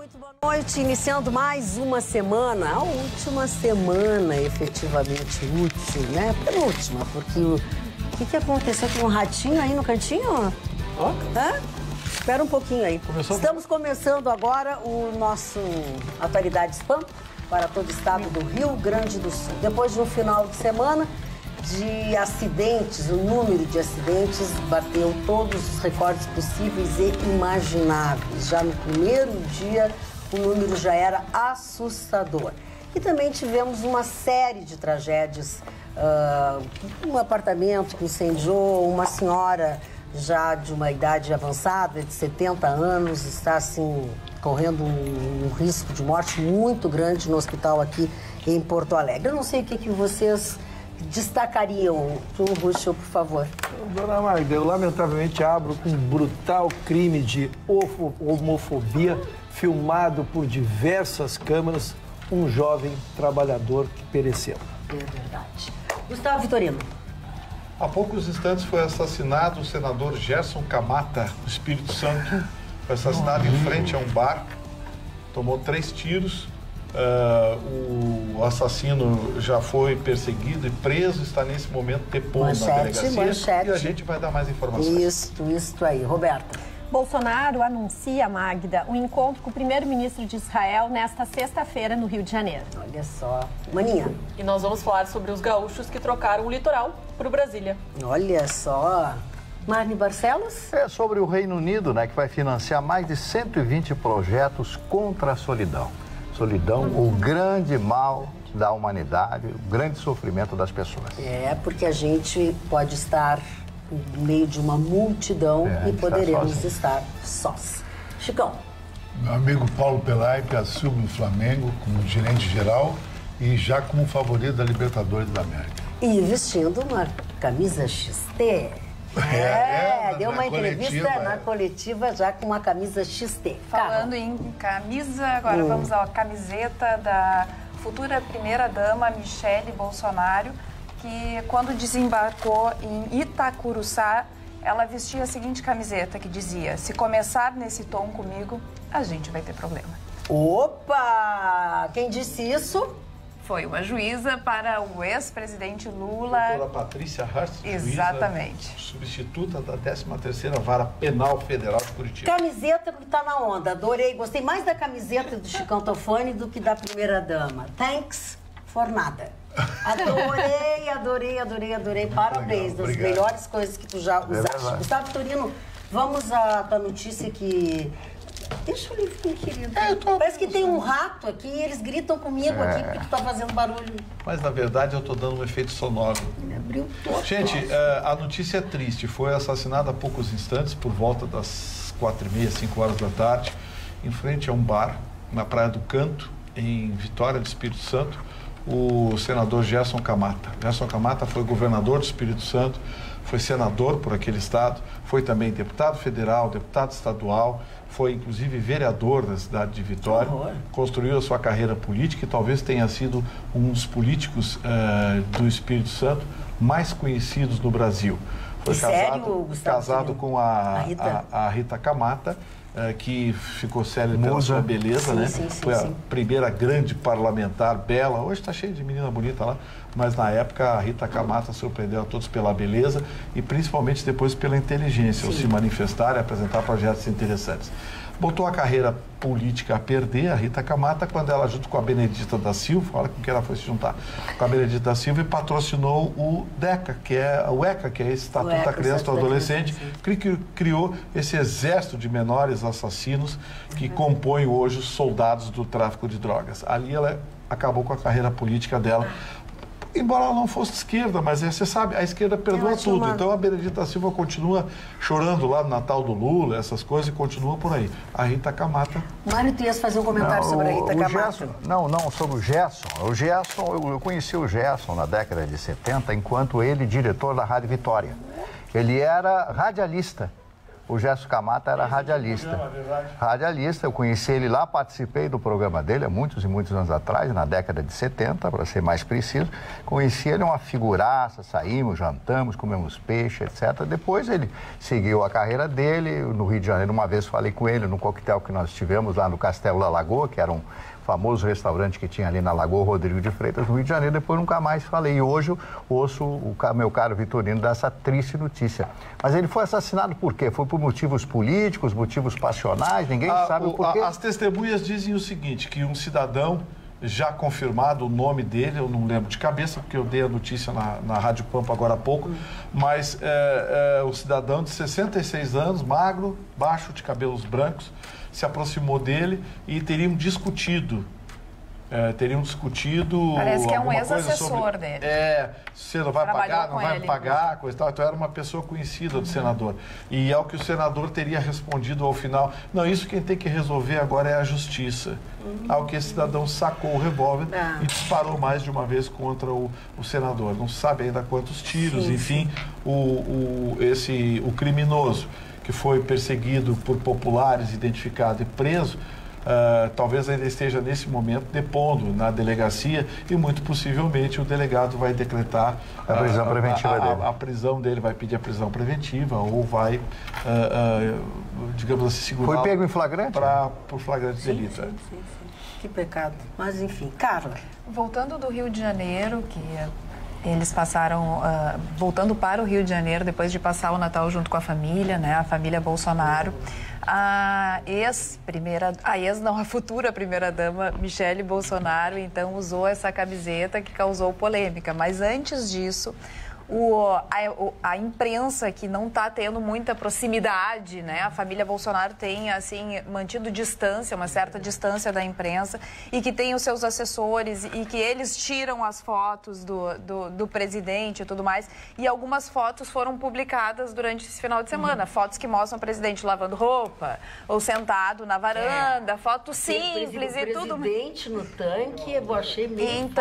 Muito boa noite, iniciando mais uma semana, a última semana efetivamente útil, né? Penúltima, porque o que aconteceu com um ratinho aí no cantinho? Hã? Espera um pouquinho aí. Estamos começando agora o nosso Atualidade Spam para todo o estado do Rio Grande do Sul. Depois de um final de semana de acidentes, o número de acidentes bateu todos os recordes possíveis e imagináveis. Já no primeiro dia, o número já era assustador. E também tivemos uma série de tragédias. Um apartamento que incendiou, uma senhora já de uma idade avançada, de 70 anos, está assim correndo um risco de morte muito grande no hospital aqui em Porto Alegre. Eu não sei o que vocês destacariam. Ruschel, por favor. Dona Magda, eu lamentavelmente abro com um brutal crime de homofobia filmado por diversas câmeras, um jovem trabalhador que pereceu. É verdade. Gustavo Vitorino. Há poucos instantes foi assassinado o senador Gerson Camata, do Espírito Santo. Foi assassinado em frente a um bar, tomou 3 tiros. O assassino já foi perseguido e preso, está nesse momento depondo na delegacia. E a gente vai dar mais informações. Isso aí. Roberta. Bolsonaro anuncia, Magda, um encontro com o primeiro-ministro de Israel nesta sexta-feira no Rio de Janeiro. Olha só. Maninha. E nós vamos falar sobre os gaúchos que trocaram o litoral por Brasília. Olha só. Marne Barcelos? É sobre o Reino Unido, né, que vai financiar mais de 120 projetos contra a solidão. Solidão, o grande mal da humanidade, o grande sofrimento das pessoas. É, porque a gente pode estar no meio de uma multidão e poderemos estar sós. Chicão. Meu amigo Paulo Pelaipe assume o Flamengo como gerente geral e já como favorito da Libertadores da América. E vestindo uma camisa XT. Deu uma entrevista na coletiva já com uma camisa XT. Falando em camisa, agora vamos à camiseta da futura primeira-dama Michele Bolsonaro, que quando desembarcou em Itacuruçá, ela vestia a seguinte camiseta que dizia: se começar nesse tom comigo, a gente vai ter problema. Opa! Quem disse isso? Foi uma juíza para o ex-presidente Lula. Doutora Patrícia Hurst, exatamente. Juíza, substituta da 13ª Vara Penal Federal de Curitiba. Camiseta que tá na onda, adorei. Gostei mais da camiseta do Chicão Tofani do que da primeira-dama. Thanks for nada. Adorei. Parabéns, das melhores coisas que tu já usaste. Gustavo Vitorino, vamos à tua notícia que... Deixa o livrinho, querido. Parece que tem um rato aqui e eles gritam comigo aqui porque tu tá fazendo barulho. Mas, na verdade, eu tô dando um efeito sonoro. Ele abriu todo. Gente, a notícia é triste. Foi assassinado há poucos instantes, por volta das 4h30, 5 horas da tarde, em frente a um bar, na Praia do Canto, em Vitória do Espírito Santo, o senador Gerson Camata. Gerson Camata foi governador do Espírito Santo, foi senador por aquele estado, foi também deputado federal, deputado estadual, foi inclusive vereador da cidade de Vitória, construiu a sua carreira política e talvez tenha sido um dos políticos do Espírito Santo mais conhecidos no Brasil. Foi casado com a Rita Camata, que ficou célebre pela sua beleza, né? Foi a primeira grande parlamentar bela. Hoje está cheio de menina bonita lá, mas na época a Rita Camata surpreendeu a todos pela beleza e principalmente depois pela inteligência, ao se manifestar e apresentar projetos interessantes. Botou a carreira política a perder, a Rita Camata, quando ela, junto com a Benedita da Silva, olha com que ela foi se juntar, com a Benedita da Silva, e patrocinou o DECA, que é o ECA, que é esse Estatuto da Criança e do Adolescente, que criou esse exército de menores assassinos que compõem hoje os soldados do tráfico de drogas. Ali ela acabou com a carreira política dela. Embora ela não fosse de esquerda, mas você sabe, a esquerda perdoa tudo. Então a Benedita Silva continua chorando lá no Natal do Lula, essas coisas, e continua por aí. A Rita Camata... Mário, tu ias fazer um comentário sobre a Rita Camata? Sobre o Gerson. Eu conheci o Gerson na década de 70, enquanto ele diretor da Rádio Vitória. Ele era radialista O Gerson Camata era radialista. Radialista, eu conheci ele lá, participei do programa dele há muitos e muitos anos atrás, na década de 70, para ser mais preciso. Conheci ele, uma figuraça, saímos, jantamos, comemos peixe, etc. Depois ele seguiu a carreira dele. No Rio de Janeiro, uma vez falei com ele no coquetel que nós tivemos lá no Castelo da Lagoa, que era um famoso restaurante que tinha ali na Lagoa Rodrigo de Freitas, no Rio de Janeiro. Depois nunca mais falei. E hoje eu ouço o meu caro Vitorino dar essa triste notícia. Mas ele foi assassinado por quê? Foi por motivos políticos, motivos passionais? Ninguém sabe o porquê. As testemunhas dizem o seguinte, que um cidadão, já confirmado o nome dele, eu não lembro de cabeça, porque eu dei a notícia na Rádio Pampa agora há pouco, mas o cidadão de 66 anos, magro, baixo, de cabelos brancos, se aproximou dele e teriam discutido. Parece que é um ex-assessor dele. Você não vai pagar, não vai pagar, coisa e tal. Então era uma pessoa conhecida do senador. E ao que o senador teria respondido ao final, não, isso quem tem que resolver agora é a justiça. Ao que esse cidadão sacou o revólver e disparou mais de uma vez contra o senador. Não se sabe ainda quantos tiros, enfim, o criminoso que foi perseguido por populares, identificado e preso, talvez ainda esteja nesse momento depondo na delegacia e muito possivelmente o delegado vai decretar a prisão preventiva dele. A prisão dele, vai pedir a prisão preventiva ou vai, digamos assim, segurar. Foi pego em flagrante? Por flagrante delito. Sim. Que pecado. Mas enfim, Carla. Voltando do Rio de Janeiro, que eles passaram, voltando para o Rio de Janeiro, depois de passar o Natal junto com a família, né, a família Bolsonaro, a futura primeira-dama, Michele Bolsonaro, então usou essa camiseta que causou polêmica. Mas antes disso, a imprensa, que não está tendo muita proximidade, né? A família Bolsonaro tem, assim, mantido distância, uma certa distância da imprensa, e que tem os seus assessores e que eles tiram as fotos do presidente e tudo mais. E algumas fotos foram publicadas durante esse final de semana. Fotos que mostram o presidente lavando roupa ou sentado na varanda, fotos simples e tudo. O presidente no tanque, eu achei meio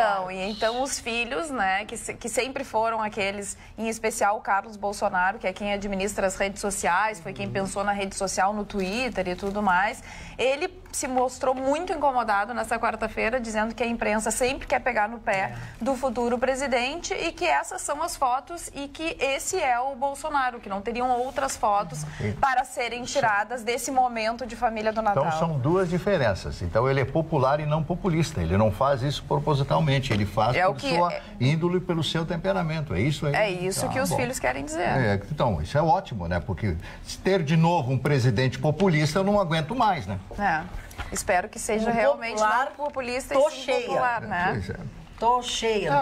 Então os filhos, né, que sempre foram aqueles, em especial o Carlos Bolsonaro, que é quem administra as redes sociais, foi quem pensou na rede social, no Twitter e tudo mais, ele se mostrou muito incomodado nessa quarta-feira, dizendo que a imprensa sempre quer pegar no pé do futuro presidente e que essas são as fotos e que esse é o Bolsonaro, que não teriam outras fotos para serem tiradas desse momento de família do Natal. Então são duas diferenças. Então ele é popular e não populista. Ele não faz isso propositalmente. Ele faz por sua índole e pelo seu temperamento. É isso aí? É isso que os filhos querem dizer. Então, isso é ótimo, né? Porque ter de novo um presidente populista eu não aguento mais, né? Espero que seja realmente não populista e sim popular, né? Tô cheia.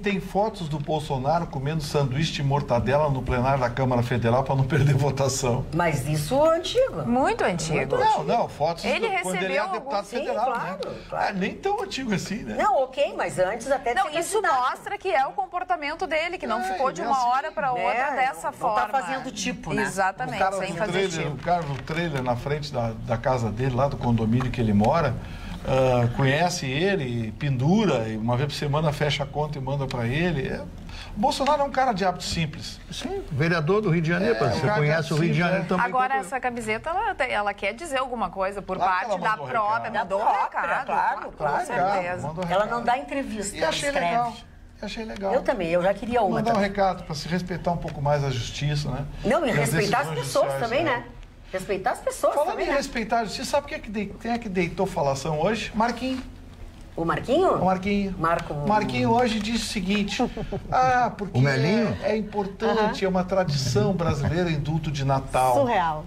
Tem fotos do Bolsonaro comendo sanduíche de mortadela no plenário da Câmara Federal para não perder votação. Mas isso é antigo. Muito antigo. Não, fotos ele quando ele é deputado federal, claro, né? Claro. Nem tão antigo assim, né? Não, ok, mas antes até isso mostra que é o comportamento dele, que não ficou de uma hora para outra dessa forma. Não tá fazendo tipo, né? Exatamente, sem fazer tipo. O cara no trailer na frente da casa dele, lá do condomínio que ele mora, conhece ele, pendura, e uma vez por semana fecha a conta e manda para ele. O Bolsonaro é um cara de hábito simples. Sim, vereador do Rio de Janeiro, você conhece o Rio de Janeiro também. Agora, essa camiseta, ela quer dizer alguma coisa por parte da própria. Mandou um recado. Claro. Com certeza. Ela não dá entrevista, ela escreve. Achei legal. Eu também, eu já queria uma. Mandar um recado para se respeitar um pouco mais a justiça, né? Não, e respeitar as pessoas também, né? Respeitar as pessoas também. Falando em respeitar a justiça, sabe quem é que deitou falação hoje? Marquinhos. O Marquinho? O Marquinho. Marquinho hoje disse o seguinte, porque é importante, é uma tradição brasileira, indulto de Natal. Surreal.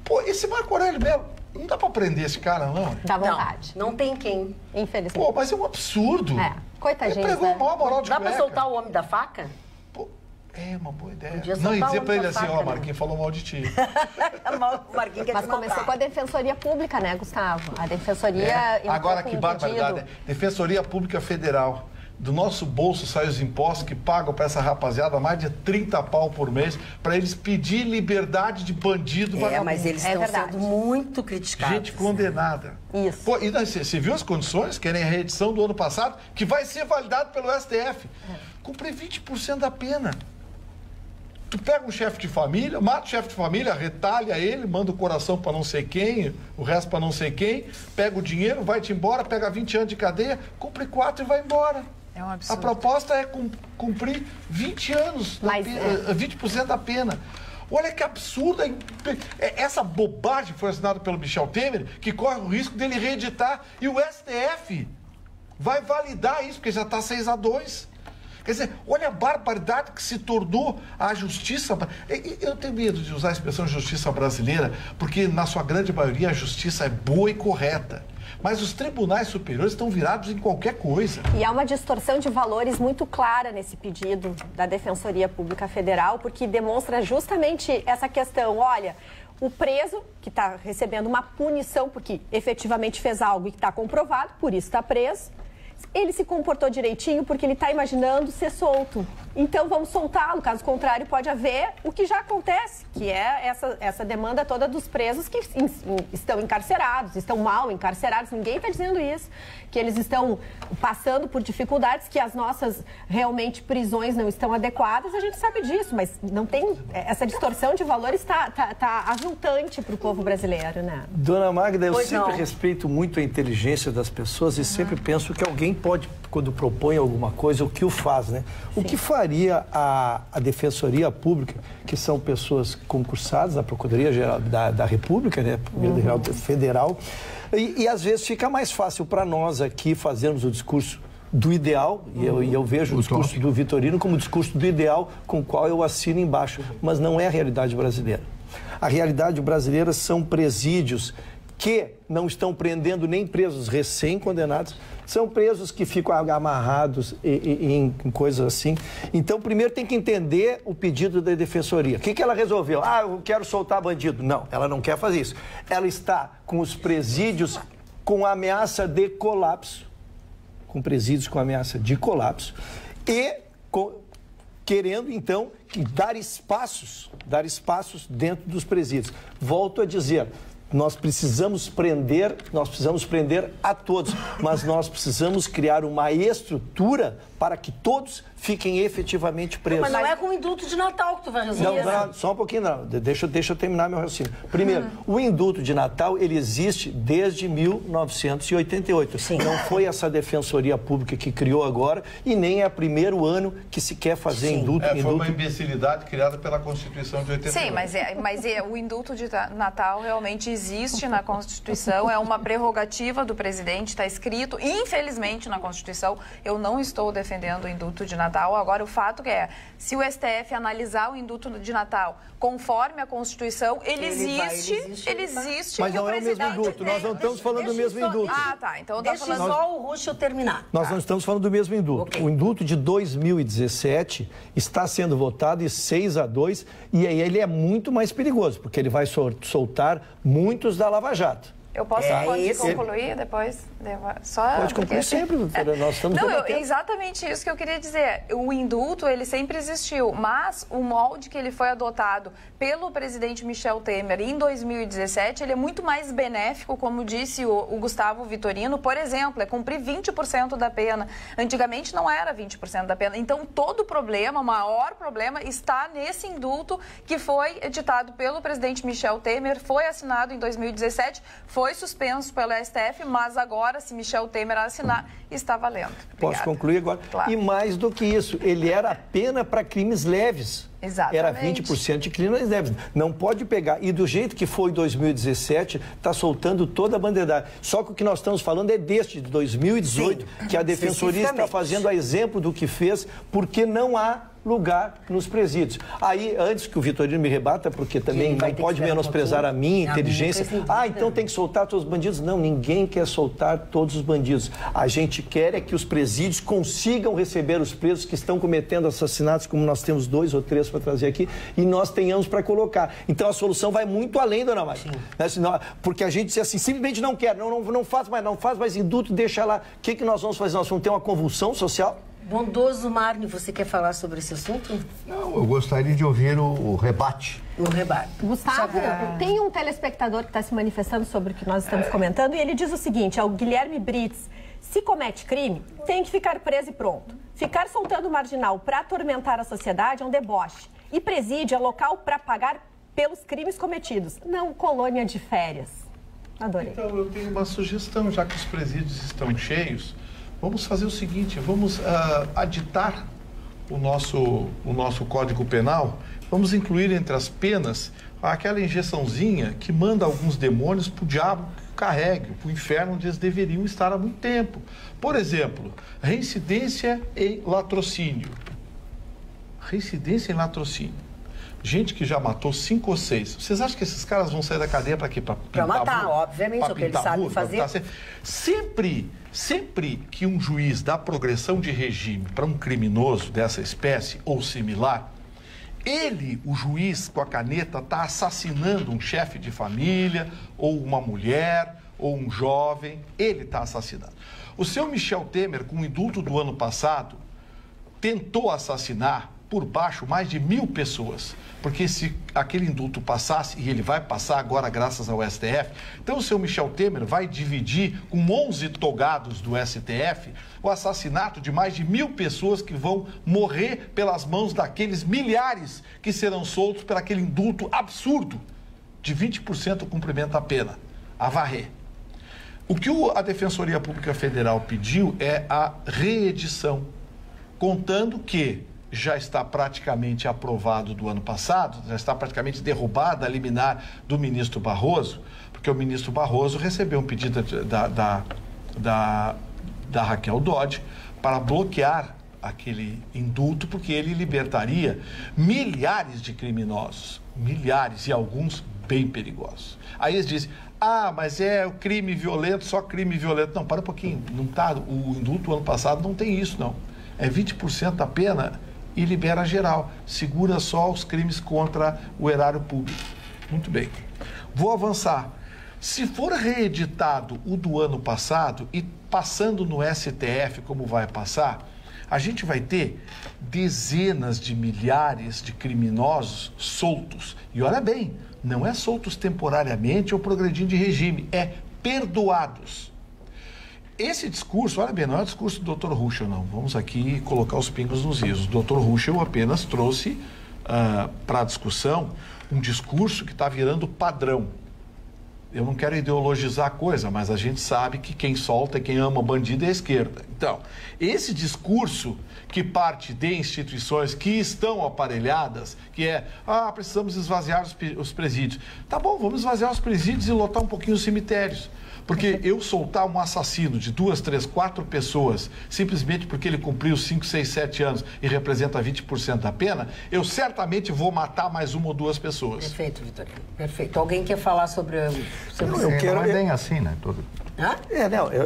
Pô, esse Marco Aurélio Melo, não dá pra prender esse cara, não? Dá vontade. Não tem quem. Infelizmente. Pô, mas é um absurdo. Coitadinho, ele pregou a maior moral de Dá cueca. pra soltar o homem da faca? Pô, é uma boa ideia. Não, e dizer pra ele assim, faca, Marquinhos falou mal de ti. O Marquinhos quer Mas começou com a Defensoria Pública, né, Gustavo? A Defensoria... Agora, que barbaridade. Defensoria Pública Federal. Do nosso bolso saem os impostos que pagam para essa rapaziada mais de 30 pau por mês para eles pedir liberdade de bandido. Mas eles estão sendo muito criticados. Gente condenada. Isso. Pô, e você viu as condições? Querem a reedição do ano passado, que vai ser validado pelo STF. Cumprir 20% da pena. Tu pega um chefe de família, mata o chefe de família, retalha ele, manda o coração para não sei quem, o resto para não sei quem, pega o dinheiro, vai-te embora, pega 20 anos de cadeia, cumpre 4 e vai embora. É um absurdo. A proposta é cumprir 20 anos, 20% da pena. Olha que absurda essa bobagem foi assinada pelo Michel Temer, que corre o risco dele reeditar, e o STF vai validar isso, porque já está 6-2. Quer dizer, olha a barbaridade que se tornou a justiça. Eu tenho medo de usar a expressão justiça brasileira, porque na sua grande maioria a justiça é boa e correta. Mas os tribunais superiores estão virados em qualquer coisa. E há uma distorção de valores muito clara nesse pedido da Defensoria Pública Federal, porque demonstra justamente essa questão. Olha, o preso, que está recebendo uma punição porque efetivamente fez algo e que está comprovado, por isso está preso, ele se comportou direitinho porque ele está imaginando ser solto. Então vamos soltá-lo, caso contrário pode haver o que já acontece, que é essa demanda toda dos presos que estão encarcerados, estão mal encarcerados, ninguém está dizendo isso, que eles estão passando por dificuldades, que as nossas realmente prisões não estão adequadas, a gente sabe disso, mas não tem, essa distorção de valores está aviltante para o povo brasileiro, né? Dona Magda, eu sempre respeito muito a inteligência das pessoas e sempre penso que alguém pode, quando propõe alguma coisa, o que o faz, né? O que faria a Defensoria Pública, que são pessoas concursadas da Procuradoria-Geral da República, né? Procuradoria Federal, e às vezes fica mais fácil para nós aqui fazermos o discurso do ideal, e eu vejo o discurso do Vitorino como o discurso do ideal com o qual eu assino embaixo, mas não é a realidade brasileira. A realidade brasileira são presídios que não estão prendendo nem presos recém-condenados, são presos que ficam amarrados em coisas assim. Então, primeiro tem que entender o pedido da Defensoria. O que ela resolveu? Eu quero soltar bandido. Não, ela não quer fazer isso. Ela está com os presídios com ameaça de colapso, com presídios com ameaça de colapso e querendo, então, dar espaços dentro dos presídios. Volto a dizer, nós precisamos prender a todos, mas nós precisamos criar uma estrutura para que todos fiquem efetivamente presos. Mas não é com o indulto de Natal que tu vai resolver. Não, só um pouquinho, não. Deixa eu terminar meu raciocínio. Primeiro, o indulto de Natal, ele existe desde 1988. Sim. Não foi essa Defensoria Pública que criou agora e nem é o primeiro ano que se quer fazer indulto. Foi uma imbecilidade criada pela Constituição de 88. Sim, mas o indulto de Natal realmente existe na Constituição, é uma prerrogativa do presidente, está escrito, infelizmente, na Constituição. Eu não estou defendendo o indulto de Natal. Agora, o fato é, se o STF analisar o indulto de Natal conforme a Constituição, ele existe. Mas não é o mesmo indulto, nós não estamos falando do mesmo indulto. Tá, então deixa só o Ruschel terminar. Nós não estamos falando do mesmo indulto. Okay. O indulto de 2017 está sendo votado em 6-2 e aí ele é muito mais perigoso, porque ele vai soltar muitos da Lava Jato. Eu posso concluir depois? Pode concluir sempre, nós estamos debatendo. Exatamente isso que eu queria dizer. O indulto, ele sempre existiu, mas o molde que ele foi adotado pelo presidente Michel Temer em 2017, ele é muito mais benéfico, como disse o Gustavo Vitorino, por exemplo, é cumprir 20% da pena. Antigamente não era 20% da pena. Então, todo o problema, o maior problema, está nesse indulto que foi editado pelo presidente Michel Temer, foi assinado em 2017, foi suspenso pelo STF, mas agora, se Michel Temer assinar, está valendo. Obrigada. Posso concluir agora? Claro. E mais do que isso, ele era a pena para crimes leves. Exatamente. Era 20% de crimes leves. Não pode pegar. E do jeito que foi em 2017, está soltando toda a bandeiradagem. Só que o que nós estamos falando é deste, de 2018, sim, que a Defensoria está fazendo a exemplo do que fez, porque não há lugar nos presídios. Aí, antes que o Vitorino me rebata, porque também não pode menosprezar a minha inteligência. Então tem que soltar todos os bandidos. Não, ninguém quer soltar todos os bandidos. A gente quer é que os presídios consigam receber os presos que estão cometendo assassinatos, como nós temos 2 ou 3 para trazer aqui, e nós tenhamos para colocar. Então a solução vai muito além, dona Maria. Porque a gente diz assim, simplesmente não quer, não faz mais indulto, deixa lá. O que nós vamos fazer? Nós vamos ter uma convulsão social? Bondoso Marne, você quer falar sobre esse assunto? Não, eu gostaria de ouvir o rebate. O rebate. Gustavo, tem um telespectador que está se manifestando sobre o que nós estamos comentando e ele diz o seguinte, ao Guilherme Brits, se comete crime, tem que ficar preso e pronto. Ficar soltando o marginal para atormentar a sociedade é um deboche. E presídio é local para pagar pelos crimes cometidos, não colônia de férias. Adorei. Então, eu tenho uma sugestão, já que os presídios estão cheios, vamos fazer o seguinte, vamos aditar o nosso Código Penal, vamos incluir entre as penas aquela injeçãozinha que manda alguns demônios para o diabo que carregue, para o inferno onde eles deveriam estar há muito tempo. Por exemplo, reincidência em latrocínio. Reincidência em latrocínio. Gente que já matou 5 ou 6. Vocês acham que esses caras vão sair da cadeia para quê? Para matar, obviamente, é o que eles sabem fazer. Sempre que um juiz dá progressão de regime para um criminoso dessa espécie ou similar, o juiz, com a caneta, está assassinando um chefe de família, ou uma mulher, ou um jovem. Ele está assassinando. O seu Michel Temer, com o indulto do ano passado, tentou assassinar por baixo mais de 1.000 pessoas, porque se aquele indulto passasse, e ele vai passar agora graças ao STF, então o seu Michel Temer vai dividir com 11 togados do STF o assassinato de mais de 1.000 pessoas que vão morrer pelas mãos daqueles milhares que serão soltos por aquele indulto absurdo de 20% o cumprimento da pena, a varrer. O que a Defensoria Pública Federal pediu é a reedição, contando que já está praticamente aprovado do ano passado, já está praticamente derrubada a liminar do ministro Barroso, porque o ministro Barroso recebeu um pedido da Raquel Dodge para bloquear aquele indulto, porque ele libertaria milhares de criminosos, milhares, e alguns bem perigosos. Aí eles dizem, mas é o crime violento, só crime violento. Não, para um pouquinho, não tá, o indulto do ano passado não tem isso, não. É 20% da pena e libera geral, segura só os crimes contra o erário público. Muito bem. Vou avançar. Se for reeditado o do ano passado e passando no STF como vai passar, a gente vai ter dezenas de milhares de criminosos soltos. E olha bem, não é soltos temporariamente ou progredindo de regime, é perdoados. Esse discurso, olha bem, não é o discurso do Dr. Ruschel, não. Vamos aqui colocar os pingos nos is. O Dr. Ruschel apenas trouxe para a discussão um discurso que está virando padrão. Eu não quero ideologizar a coisa, mas a gente sabe que quem solta e quem ama bandido é a esquerda. Então, esse discurso que parte de instituições que estão aparelhadas, que é, precisamos esvaziar os presídios. Tá bom, vamos esvaziar os presídios e lotar um pouquinho os cemitérios. Porque eu soltar um assassino de 2, 3, 4 pessoas, simplesmente porque ele cumpriu 5, 6, 7 anos e representa 20% da pena, eu certamente vou matar mais 1 ou 2 pessoas. Perfeito, Vitorino. Perfeito. Alguém quer falar sobre não é bem assim, né?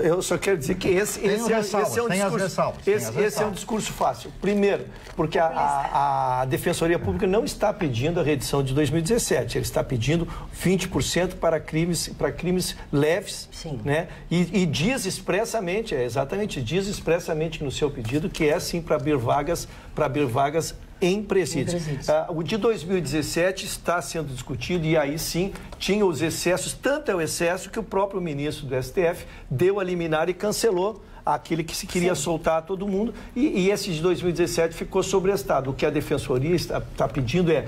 Eu só quero dizer que esse é um discurso fácil. Primeiro, porque a Defensoria Pública não está pedindo a reedição de 2017, ele está pedindo 20% para crimes leves. Sim. Né? E diz expressamente, diz expressamente no seu pedido que é sim para abrir vagas em presídios. O de 2017 está sendo discutido e aí sim tinha os excessos, tanto é o excesso que o próprio ministro do STF deu a liminar e cancelou aquele que se queria soltar todo mundo e esse de 2017 ficou sobrestado. O que a Defensoria está pedindo é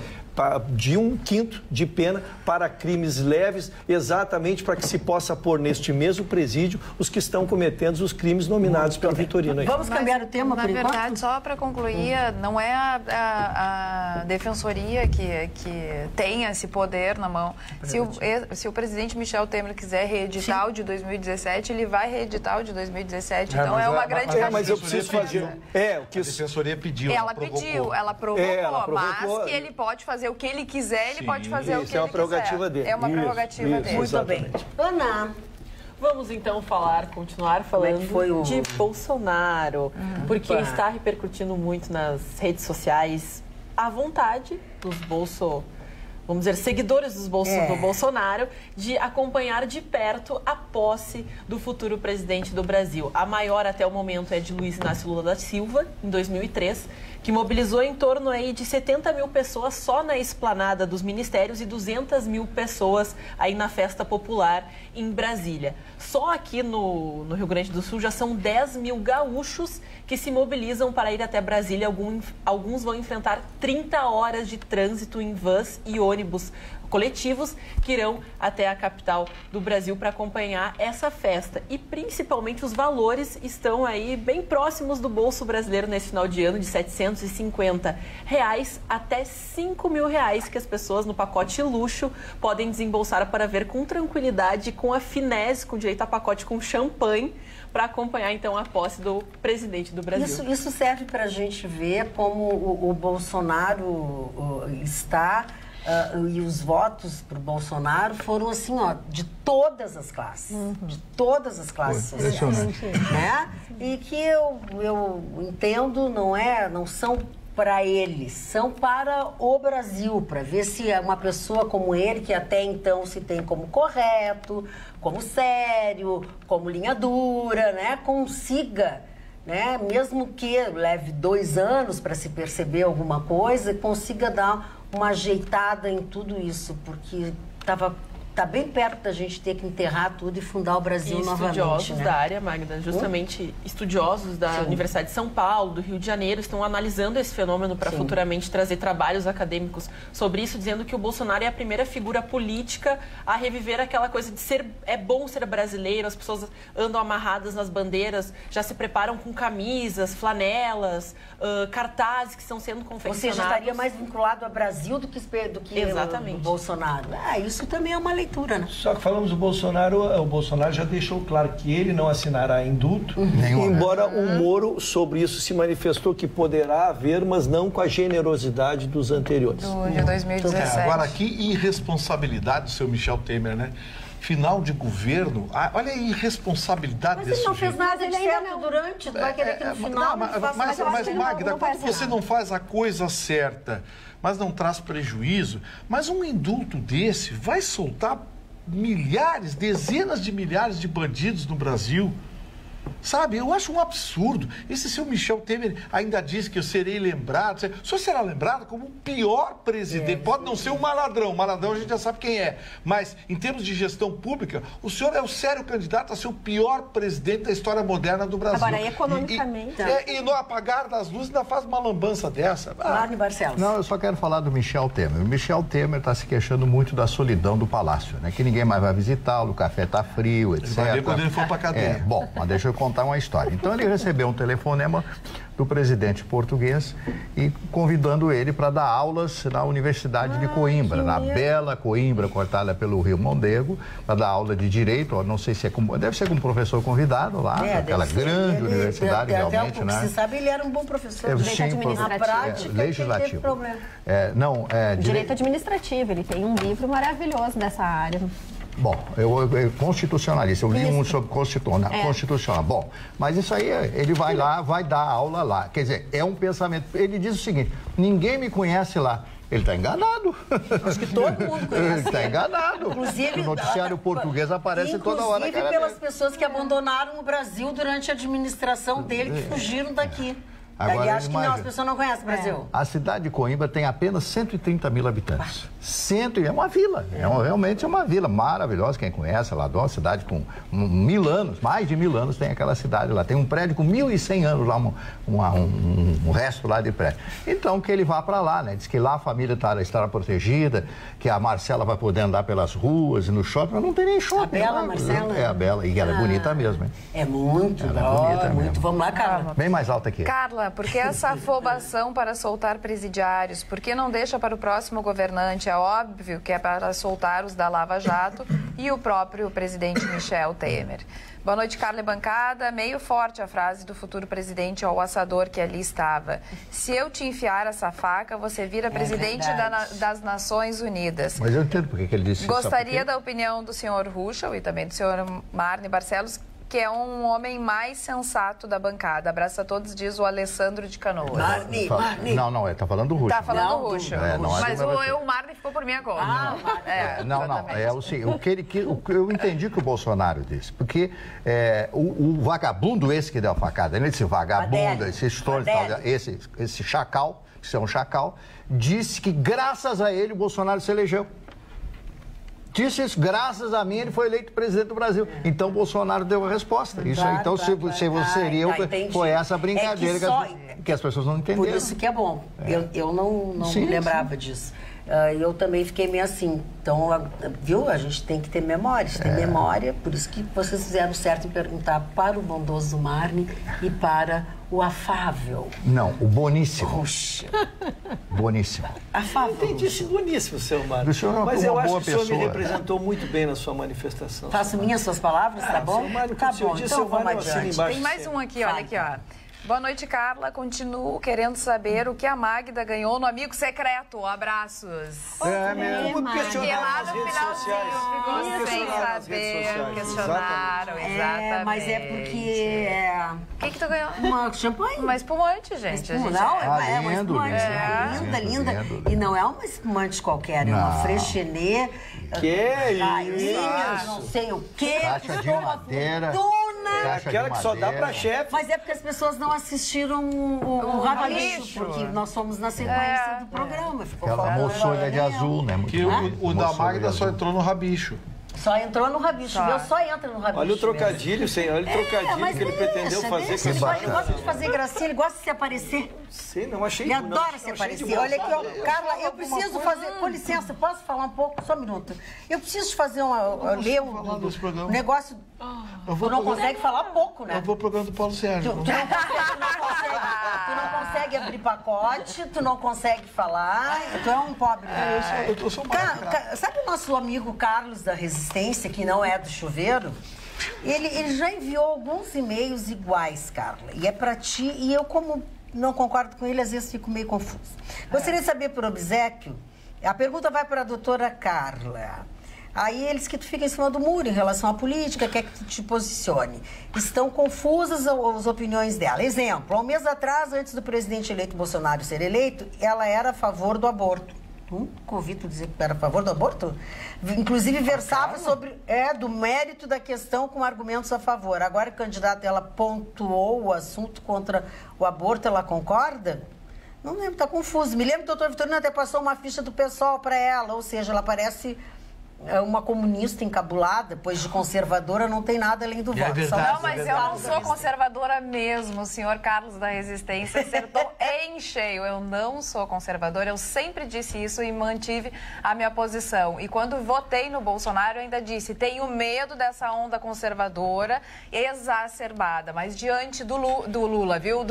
de 1/5 de pena para crimes leves, exatamente para que se possa pôr neste mesmo presídio os que estão cometendo os crimes nominados pelo Vitorino. Vamos cambiar o tema por enquanto? Na verdade, só para concluir, não é a Defensoria que tem esse poder na mão. Se o presidente Michel Temer quiser reeditar o de 2017, ele vai reeditar o de 2017. Então é uma grande... Mas eu preciso fazer... A Defensoria pediu, ela provocou, mas que ele pode fazer o que ele quiser, ele pode fazer o que ele quiser. É uma prerrogativa dele. É uma prerrogativa dele. Muito bem. Ana. Vamos então continuar falando de Bolsonaro, porque está repercutindo muito nas redes sociais a vontade dos vamos dizer, seguidores do Bolsonaro, de acompanhar de perto a posse do futuro presidente do Brasil. A maior até o momento é de Luiz Inácio Lula da Silva, em 2003, que mobilizou em torno aí de 70 mil pessoas só na esplanada dos ministérios e 200 mil pessoas aí na festa popular em Brasília. Só aqui no Rio Grande do Sul já são 10 mil gaúchos que se mobilizam para ir até Brasília. Alguns vão enfrentar 30 horas de trânsito em vans e ônibus coletivos que irão até a capital do Brasil para acompanhar essa festa. E principalmente os valores estão aí bem próximos do bolso brasileiro nesse final de ano, de R$ 750 até R$ 5.000 que as pessoas no pacote luxo podem desembolsar para ver com tranquilidade, com a finesse, com direito a pacote com champanhe, para acompanhar então a posse do presidente do Brasil. Isso serve para a gente ver como o Bolsonaro está... e os votos para o Bolsonaro foram assim, ó, de todas as classes. De todas as classes sociais. Né? E que eu entendo, não são para eles, são para o Brasil, para ver se uma pessoa como ele, que até então se tem como correto, como sério, como linha dura, né, consiga, né, mesmo que leve 2 anos para se perceber alguma coisa, consiga dar uma ajeitada em tudo isso, porque tá bem perto da gente ter que enterrar tudo e fundar o Brasil novamente. Estudiosos da área, Magda, justamente estudiosos da Universidade de São Paulo, do Rio de Janeiro, estão analisando esse fenômeno para futuramente trazer trabalhos acadêmicos sobre isso, dizendo que o Bolsonaro é a primeira figura política a reviver aquela coisa de é bom ser brasileiro, as pessoas andam amarradas nas bandeiras, já se preparam com camisas, flanelas, cartazes que estão sendo confeccionados. Ou seja, estaria mais vinculado ao Brasil do que o Bolsonaro. Isso também é uma leitura. Né? Só que falamos do Bolsonaro, o Bolsonaro já deixou claro que ele não assinará indulto, embora o Moro sobre isso se manifestou que poderá haver, mas não com a generosidade dos anteriores. De 2017. Agora, que irresponsabilidade do seu Michel Temer, né? Final de governo, olha a irresponsabilidade desse sujeito. Mas ele não fez nada de certo durante, vai querer que no final... Mas Magda, quando você não faz a coisa certa, mas não traz prejuízo, mas um indulto desse vai soltar milhares, dezenas de milhares de bandidos no Brasil. Sabe, eu acho um absurdo. Esse seu Michel Temer ainda diz que eu serei lembrado. O senhor será lembrado como o pior presidente. Pode não ser um maladrão. Maladrão a gente já sabe quem é. Mas, em termos de gestão pública, o senhor é o sério candidato a ser o pior presidente da história moderna do Brasil. Agora, economicamente... E no apagar das luzes ainda faz uma lambança dessa. Marne Barcelos. Não, eu só quero falar do Michel Temer. O Michel Temer está se queixando muito da solidão do palácio, né? Que ninguém mais vai visitá-lo, o café está frio, etc. Ele vai ver quando ele for para a cadeia. Bom, mas deixa eu contar uma história. Então ele recebeu um telefonema do presidente português e convidando ele para dar aulas na Universidade de Coimbra, na bela Coimbra, cortada pelo Rio Mondego, para dar aula de direito, não sei se é como, deve ser como professor convidado lá, aquela grande universidade realmente, né? Você sabe, ele era um bom professor de direito administrativo. Na prática, legislativo. Direito administrativo, ele tem um livro maravilhoso nessa área. Bom, eu constitucionalista, eu li um sobre constitucional. Bom, mas isso aí, ele vai lá, vai dar aula lá. Quer dizer, é um pensamento. Ele diz o seguinte: ninguém me conhece lá. Ele está enganado. Acho que todo mundo conhece. Ele está enganado. Inclusive, o noticiário português aparece toda hora. Inclusive pelas pessoas que abandonaram o Brasil durante a administração dele, que fugiram daqui. Agora, acho que não, as pessoas não conhecem o Brasil. A cidade de Coimbra tem apenas 130 mil habitantes. É uma vila. Realmente é uma vila maravilhosa. Quem conhece, ela adora uma cidade com 1000 anos, mais de 1000 anos tem aquela cidade lá. Tem um prédio com 1100 anos lá, um resto lá de prédio. Então, que ele vá para lá, né? Diz que lá a família estará protegida, que a Marcela vai poder andar pelas ruas e no shopping, mas não tem nem shopping. A Bela, Marcela? É a Bela, e ela é bonita mesmo, hein? É muito, ela é bonita muito. Mesmo. Vamos lá, Carla. Bem mais alta que Carla, por que essa afobação para soltar presidiários? Por que não deixa para o próximo governante? É óbvio que é para soltar os da Lava Jato e o próprio presidente Michel Temer. Boa noite, Carla e bancada. Meio forte a frase do futuro presidente ao assador que ali estava. Se eu te enfiar essa faca, você vira presidente das Nações Unidas. Mas eu entendo por que ele disse isso. Gostaria da opinião do senhor Ruschel e também do senhor Marne Barcelos. que é um homem mais sensato da bancada. Abraço a todos, diz o Alessandro de Canoas. Marni. Não, ele tá falando do Ruxo. Tá falando do Ruxo. Mas o Marni ficou por minha conta. Eu entendi que o Bolsonaro disse, porque o vagabundo esse que deu a facada, esse vagabundo, esse estouro, esse chacal, que é um chacal, disse que graças a ele o Bolsonaro se elegeu. Disse isso, graças a mim ele foi eleito presidente do Brasil. Então o Bolsonaro deu a resposta. Isso aí, então foi essa brincadeira que as pessoas não entenderam. Por isso que é bom. Eu não me lembrava disso. Eu também fiquei meio assim. Então, viu? A gente tem que ter memória. Tem memória, por isso que vocês fizeram certo em perguntar para o bondoso Marni e para o afável. Não, o boníssimo. Ruxo. Boníssimo. Afável. Entendi isso, boníssimo, seu Marni. Mas eu acho que o senhor me representou muito bem na sua manifestação. Faço minhas suas palavras, tá bom? Tá bom, então vamos adiante. Tem mais um aqui, olha aqui, ó. Boa noite, Carla. Continuo querendo saber o que a Magda ganhou no Amigo Secreto. Abraços. Porque lá no finalzinho ficou sem saber. Questionaram, exatamente. Mas é porque... O que tu ganhou? Uma champanhe. Uma espumante, gente. Não, é uma espumante. Linda. E não é uma espumante qualquer, é uma Freixenet. Que isso? Não sei o quê. Caixa de madeira. Aquela que só dá pra chefe. Mas é porque as pessoas não assistiram o Rabicho, porque nós fomos na sequência do programa. Aquela moçolha de azul, né? Que o da Magda só entrou no Rabicho. Só entrou no Rabicho, o meu só entra no Rabicho. Olha o trocadilho, senhor. Olha o trocadilho que ele pretendeu fazer com ele gosta de fazer gracinha, ele gosta de se aparecer. Sim, não achei. Ele adora se aparecer. Olha aqui, ó, Carla, eu preciso fazer. Com licença, posso falar um pouco? Só um minuto. Eu preciso fazer ler um negócio. Tu não consegue falar pouco, né? Eu vou pro programa do Paulo Sérgio. Tu não consegue abrir pacote, tu não consegue falar. Tu é um pobre. Eu sou um sabe o nosso amigo Carlos da Resistência, que não é do chuveiro? Ele já enviou alguns e-mails iguais, Carla. E é pra ti, e eu, como não concordo com ele, às vezes fico meio confuso. Gostaria de saber, por obséquio, a pergunta vai para a doutora Carla. Aí eles que tu fica em cima do muro em relação à política, quer que tu te posicione. Estão confusas as opiniões dela. Exemplo, há um mês atrás, antes do presidente eleito Bolsonaro ser eleito, ela era a favor do aborto. Nunca ouvi tu dizer que era a favor do aborto? Inclusive versava sobre do mérito da questão com argumentos a favor. Agora, candidata, ela pontuou o assunto contra o aborto, ela concorda? Não lembro, tá confuso. Me lembro que o doutor Vitorino até passou uma ficha do PSOL para ela, ou seja, ela parece uma comunista encabulada, pois de conservadora não tem nada além do voto. Não, mas eu não sou conservadora mesmo. O senhor Carlos da Resistência acertou em cheio. Eu não sou conservadora, eu sempre disse isso e mantive a minha posição. E quando votei no Bolsonaro, eu ainda disse, tenho medo dessa onda conservadora exacerbada. Mas diante do Lula, viu?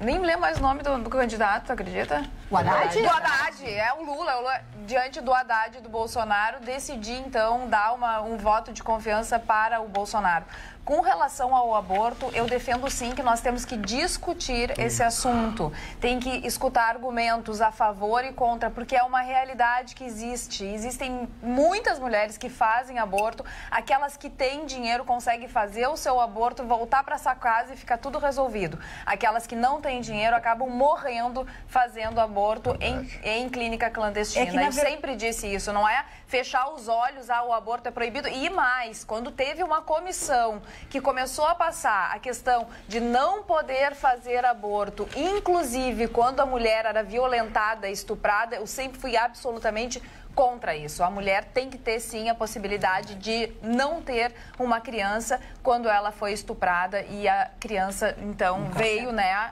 Nem me lembro mais o nome do candidato, acredita? O Haddad? Do Haddad, é o Lula. Diante do Haddad e do Bolsonaro, decidi, então, dar um voto de confiança para o Bolsonaro. Com relação ao aborto, eu defendo sim que nós temos que discutir esse assunto. Tem que escutar argumentos a favor e contra, porque é uma realidade que existe. Existem muitas mulheres que fazem aborto, aquelas que têm dinheiro conseguem fazer o seu aborto, voltar para sua casa e ficar tudo resolvido. Aquelas que não têm dinheiro acabam morrendo fazendo aborto em clínica clandestina. Eu sempre disse isso, não é fechar os olhos, o aborto é proibido. E mais, quando teve uma comissão que começou a passar a questão de não poder fazer aborto, inclusive quando a mulher era violentada, estuprada, eu sempre fui absolutamente contra isso. A mulher tem que ter, sim, a possibilidade de não ter uma criança quando ela foi estuprada e a criança, então, veio, né,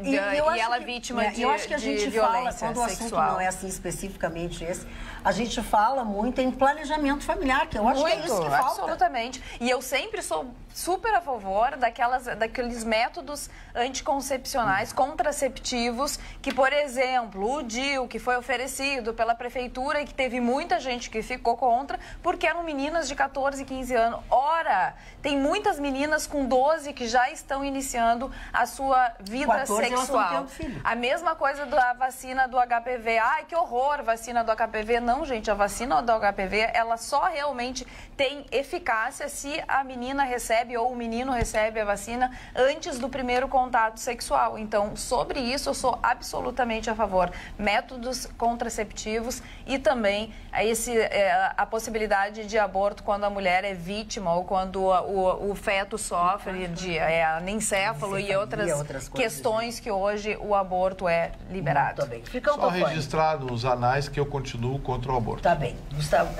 e ela vítima de violência sexual. Eu acho que a gente fala, quando o assunto não é assim especificamente esse, a gente fala muito em planejamento familiar, que eu acho que é isso que falta. Absolutamente. E eu sempre sou super a favor daqueles métodos anticoncepcionais, contraceptivos, que, por exemplo, o DIU, que foi oferecido pela prefeitura e que teve muita gente que ficou contra, porque eram meninas de 14, 15 anos. Ora, tem muitas meninas com 12 que já estão iniciando a sua vida sexual. A mesma coisa da vacina do HPV. Ai, que horror, vacina do HPV. Não, gente, a vacina do HPV, ela só realmente tem eficácia se a menina recebe ou o menino recebe a vacina antes do primeiro contato sexual. Então, sobre isso, eu sou absolutamente a favor. Métodos contraceptivos e também a possibilidade de aborto quando a mulher é vítima ou quando o feto sofre de anencéfalo e outras questões que hoje o aborto é liberado. Só registrar nos anais que eu continuo contra o aborto. Tá bem. Gustavo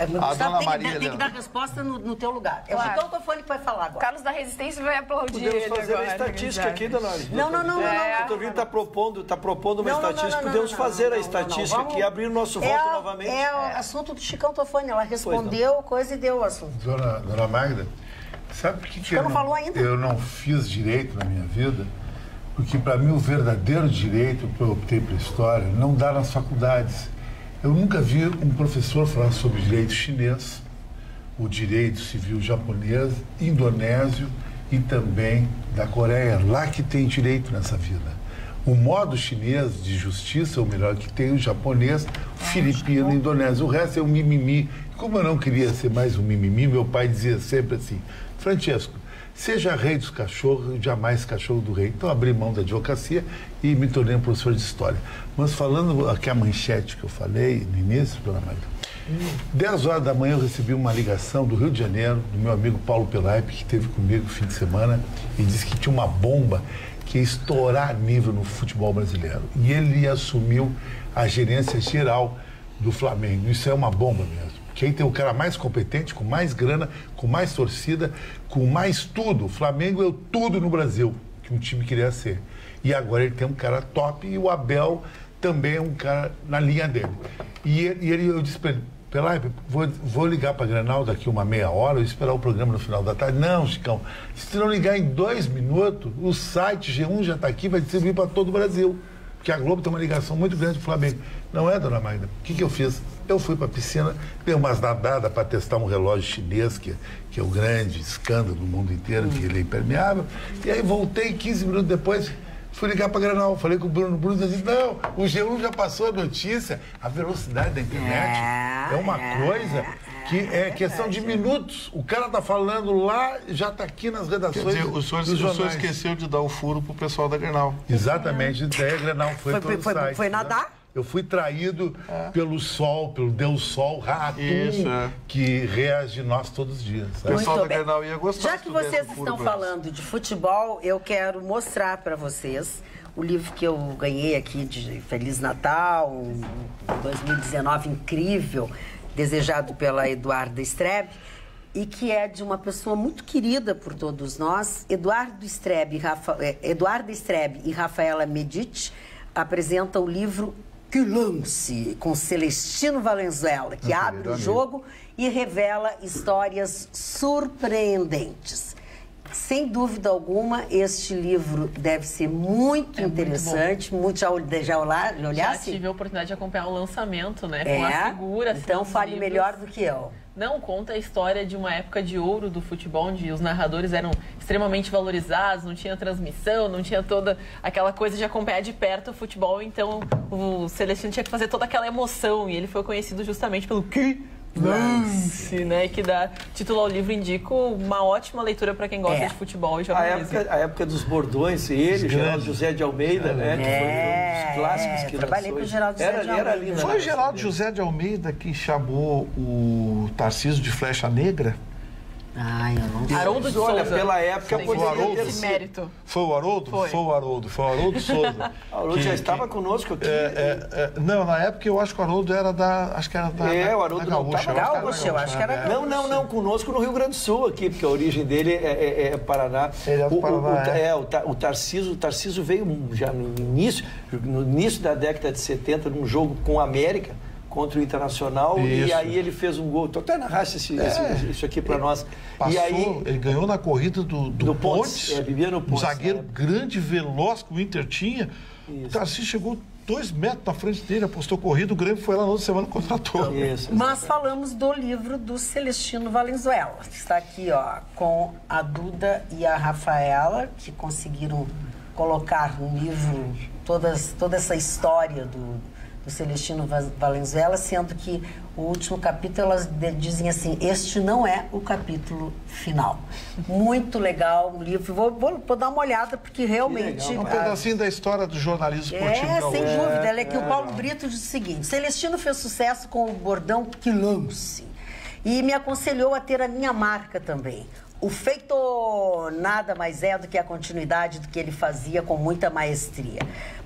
tem que dar resposta no teu lugar. É o Chicão Tofone que vai falar agora. Carlos da Resistência vai aplaudir. Podemos fazer a estatística aqui, dona Alice. Não. O doutor Vitor está propondo uma estatística. Podemos fazer a estatística aqui e abrir o nosso voto novamente. É o assunto do Chicão Tofone. Ela respondeu coisa e deu o assunto. Dona Magda, sabe por que eu não fiz direito na minha vida? Porque, para mim, o verdadeiro direito que eu optei para a história não dá nas faculdades. Eu nunca vi um professor falar sobre direito chinês, o direito civil japonês, indonésio e também da Coreia. Lá que tem direito nessa vida. O modo chinês de justiça é o melhor que tem, o japonês, o filipino, o indonésio. O resto é um mimimi. Como eu não queria ser mais um mimimi, meu pai dizia sempre assim: Francesco, seja rei dos cachorros, jamais cachorro do rei. Então, abri mão da advocacia e me tornei um professor de história. Mas falando aqui a manchete que eu falei no início, dona Magda, 10 horas da manhã eu recebi uma ligação do Rio de Janeiro, do meu amigo Paulo Pelaipe, que esteve comigo no fim de semana, e disse que tinha uma bomba que ia estourar nível no futebol brasileiro. E ele assumiu a gerência geral do Flamengo. Isso é uma bomba mesmo. Que aí tem o cara mais competente, com mais grana, com mais torcida, com mais tudo. O Flamengo é o tudo no Brasil que um time queria ser. E agora ele tem um cara top e o Abel também é um cara na linha dele. E eu disse para ele: Pelaipe, vou ligar para a Grenal daqui uma meia hora e esperar o programa no final da tarde. Não, Chicão, se não ligar em 2 minutos, o site G1 já está aqui, vai distribuir para todo o Brasil. Porque a Globo tem uma ligação muito grande com o Flamengo. Não é, dona Magda? O que eu fiz? Eu fui para a piscina, dei umas nadadas para testar um relógio chinês, que é o grande escândalo do mundo inteiro, que ele é impermeável. E aí voltei 15 minutos depois, fui ligar para a Grenal. Falei com o Bruno disse: não, o G1 já passou a notícia. A velocidade da internet é uma coisa que é questão de minutos. O cara tá falando lá, já tá aqui nas redações. Quer dizer, o senhor esqueceu de dar o furo pro pessoal da Grenal. Exatamente. Daí a Grenal foi pelo site. Foi nadar? Eu fui traído pelo sol, pelo Deus Sol, Ratum, que reage de nós todos os dias. Sabe? O pessoal da Grenal ia gostar. Já que vocês estão falando de futebol, eu quero mostrar para vocês o livro que eu ganhei aqui de Feliz Natal, 2019, incrível, desejado pela Eduarda Strebe, e que é de uma pessoa muito querida por todos nós. Eduarda Strebe e Rafaela Medici apresentam o livro Que Lance, com Celestino Valenzuela, que abre o jogo e revela histórias surpreendentes. Sem dúvida alguma, este livro deve ser muito interessante. Já olhasse? Já tive a oportunidade de acompanhar o lançamento, né? Com a figura. Então fale melhor do que eu. Não, conta a história de uma época de ouro do futebol, onde os narradores eram extremamente valorizados, não tinha transmissão, não tinha toda aquela coisa de acompanhar de perto o futebol. Então o Celestino tinha que fazer toda aquela emoção, e ele foi conhecido justamente pelo Que Lance, né? Que dá título ao livro. Indico uma ótima leitura para quem gosta de futebol e jornalismo. A época dos bordões, Geraldo José de Almeida, né? Que foi um dos clássicos que trabalhei com o Geraldo José de Almeida. Lindo, foi o Geraldo José de Almeida que chamou o Tarcísio de Flecha Negra? Ai, eu não sei. Haroldo de Olha, Souza. pela época poderia ter esse mérito. Foi o Haroldo? Foi o Haroldo Souza. O Haroldo já estava conosco aqui. Não, na época eu acho que o Haroldo era da... Acho que era da o Haroldo não estava Gaúcha, eu acho que era Gaúcha. Não, conosco no Rio Grande do Sul aqui, porque a origem dele é Paraná. Ele é do Paraná, o Tarcísio veio já no início da década de 70, num jogo com a América, contra o Internacional, e aí ele fez um gol. Tu até narraste isso aqui para nós. Passou, e aí, ele ganhou na corrida do Pontes, vivia no Pontes, um zagueiro grande, veloz que o Inter tinha. O Tarcísio chegou 2 metros na frente dele, apostou corrida, o Grêmio foi lá na outra semana e contratou. Isso. Mas falamos do livro do Celestino Valenzuela, que está aqui, ó, com a Duda e a Rafaela, que conseguiram colocar no livro toda essa história do Celestino Valenzuela, sendo que o último capítulo, elas dizem assim, este não é o capítulo final. Muito legal o livro, vou dar uma olhada, porque realmente... Um pedacinho da história do jornalismo esportivo. Sem dúvida, ela é que o Paulo Brito diz o seguinte, Celestino fez sucesso com o bordão que lance, e me aconselhou a ter a minha marca também. O feito nada mais é do que a continuidade do que ele fazia com muita maestria.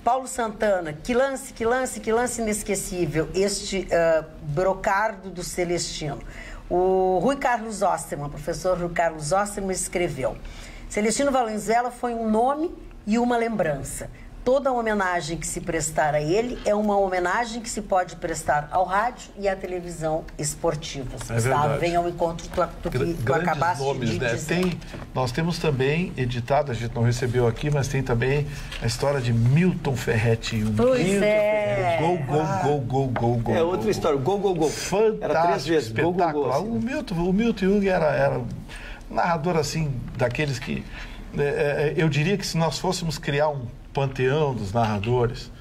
Paulo Santana, que lance inesquecível, este brocardo do Celestino. O Rui Carlos Osterman, professor Rui Carlos Osterman, escreveu: Celestino Valenzuela foi um nome e uma lembrança. Toda homenagem que se prestar a ele é uma homenagem que se pode prestar ao rádio e à televisão esportivas. Verdade. Vem ao encontro do que tu acabaste nomes, de né? dizer. Nós temos também editado, a gente não recebeu aqui, mas tem também a história de Milton Ferretti. Pois é. Gol. É outra história, gol. Fantástico, era 3 vezes, espetáculo. Gol. O Milton Jung era um narrador assim, daqueles que... eu diria que se nós fôssemos criar um panteão dos narradores,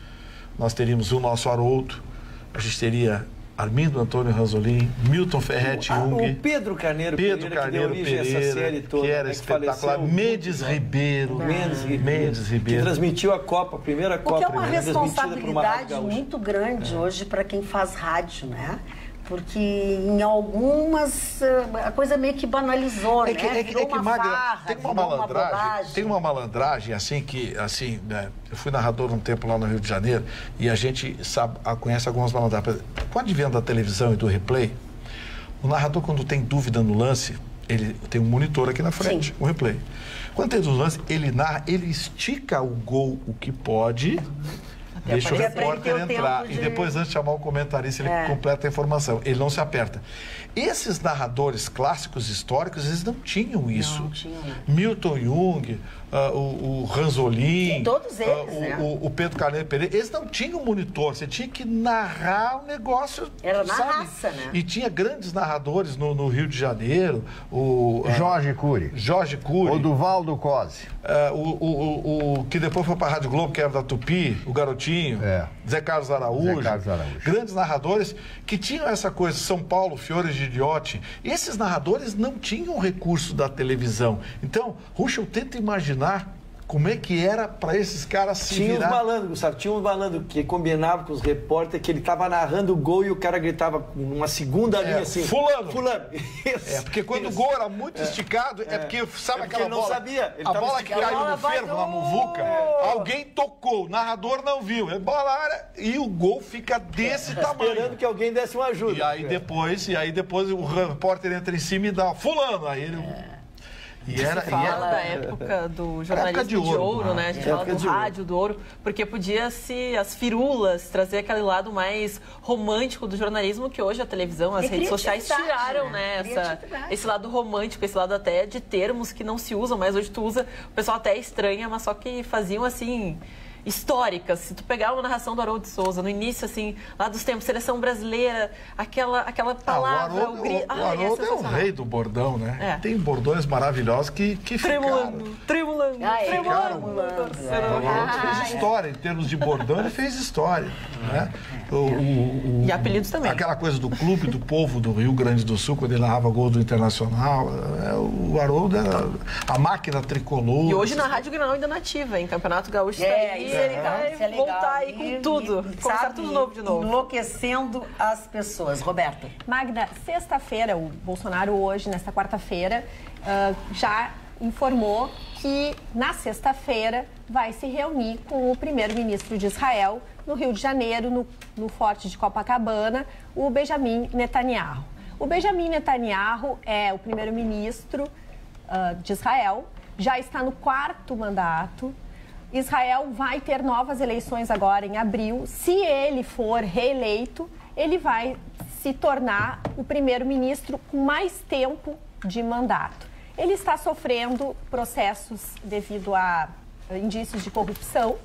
nós teríamos o nosso Haroldo, a gente teria Armindo Antônio Ranzolin, Milton Ferretti Jung, o Pedro Carneiro Pereira, que deu origem a essa série toda, que era espetacular, Mendes Ribeiro, que transmitiu a Copa, a primeira Copa. O que é uma responsabilidade muito grande hoje para quem faz rádio, né? Porque em algumas a coisa meio que banalizou, né? Virou uma farra, tem uma malandragem assim que, assim, né? Eu fui narrador um tempo lá no Rio de Janeiro e a gente conhece algumas malandragens. Com o advento da televisão e do replay, o narrador, quando tem dúvida no lance, ele tem um monitor aqui na frente, o replay. Quando tem dúvida no lance, ele narra, ele estica o gol o que pode. Deixa o repórter entrar e depois, antes de chamar o comentarista, ele completa a informação. Ele não se aperta. Esses narradores clássicos históricos, eles não tinham isso. Não tinham. Milton Jung, o Ranzolin, todos eles, o Pedro Carneiro Pereira, eles não tinham monitor. Você tinha que narrar o negócio. Era na raça, né? E tinha grandes narradores no Rio de Janeiro. O Jorge Cury. O Duvaldo Cosi. O que depois foi para a Rádio Globo, que era da Tupi, o Garotinho. Zé Carlos Araújo. Grandes narradores que tinham essa coisa. São Paulo, Fiore Gigliotti. Esses narradores não tinham recurso da televisão. Então, Ruschel tenta imaginar como é que era para esses caras se virar. Tinha uns malandros, Gustavo, tinha uns malandros que combinavam com os repórteres que ele estava narrando o gol e o cara gritava numa segunda linha assim. Fulano. Isso. Porque quando o gol era muito esticado, porque sabe aquela ele bola? Não sabia. Ele a bola que caiu no fervo, na muvuca, alguém tocou, o narrador não viu. E o gol fica desse tamanho. Esperando que alguém desse uma ajuda. E aí depois o repórter entra em cima e dá fulano. Aí ele... fala da época do jornalismo de ouro, né? A gente fala do rádio, do ouro, porque podia-se, as firulas, trazer aquele lado mais romântico do jornalismo que hoje a televisão, as redes sociais tiraram, né? Esse lado romântico, esse lado até de termos que não se usam, mas hoje tu usa, o pessoal até estranha, mas só que faziam assim... históricas. Se tu pegar uma narração do Haroldo de Souza, no início, assim, lá dos tempos, seleção brasileira, aquela palavra, o Haroldo é o rei do bordão, né? Tem bordões maravilhosos que tremulando. O Haroldo fez história, em termos de bordão, ele fez história, né? E apelidos também. Aquela coisa do Clube do Povo do Rio Grande do Sul, quando ele narrava gol do Internacional, o Haroldo era a máquina tricolor. E hoje na Rádio Grenal ainda nativa, em Campeonato Gaúcho tá aí. Ele vai voltar aí com tudo. Começar tudo novo de novo. Enlouquecendo as pessoas. Roberta. Magda, sexta-feira, o Bolsonaro hoje, nesta quarta-feira, já informou que na sexta-feira vai se reunir com o primeiro-ministro de Israel no Rio de Janeiro, no Forte de Copacabana, o Benjamin Netanyahu. O Benjamin Netanyahu é o primeiro-ministro de Israel, já está no 4º mandato. Israel vai ter novas eleições agora em abril. Se ele for reeleito, ele vai se tornar o primeiro-ministro com mais tempo de mandato. Ele está sofrendo processos devido a indícios de corrupção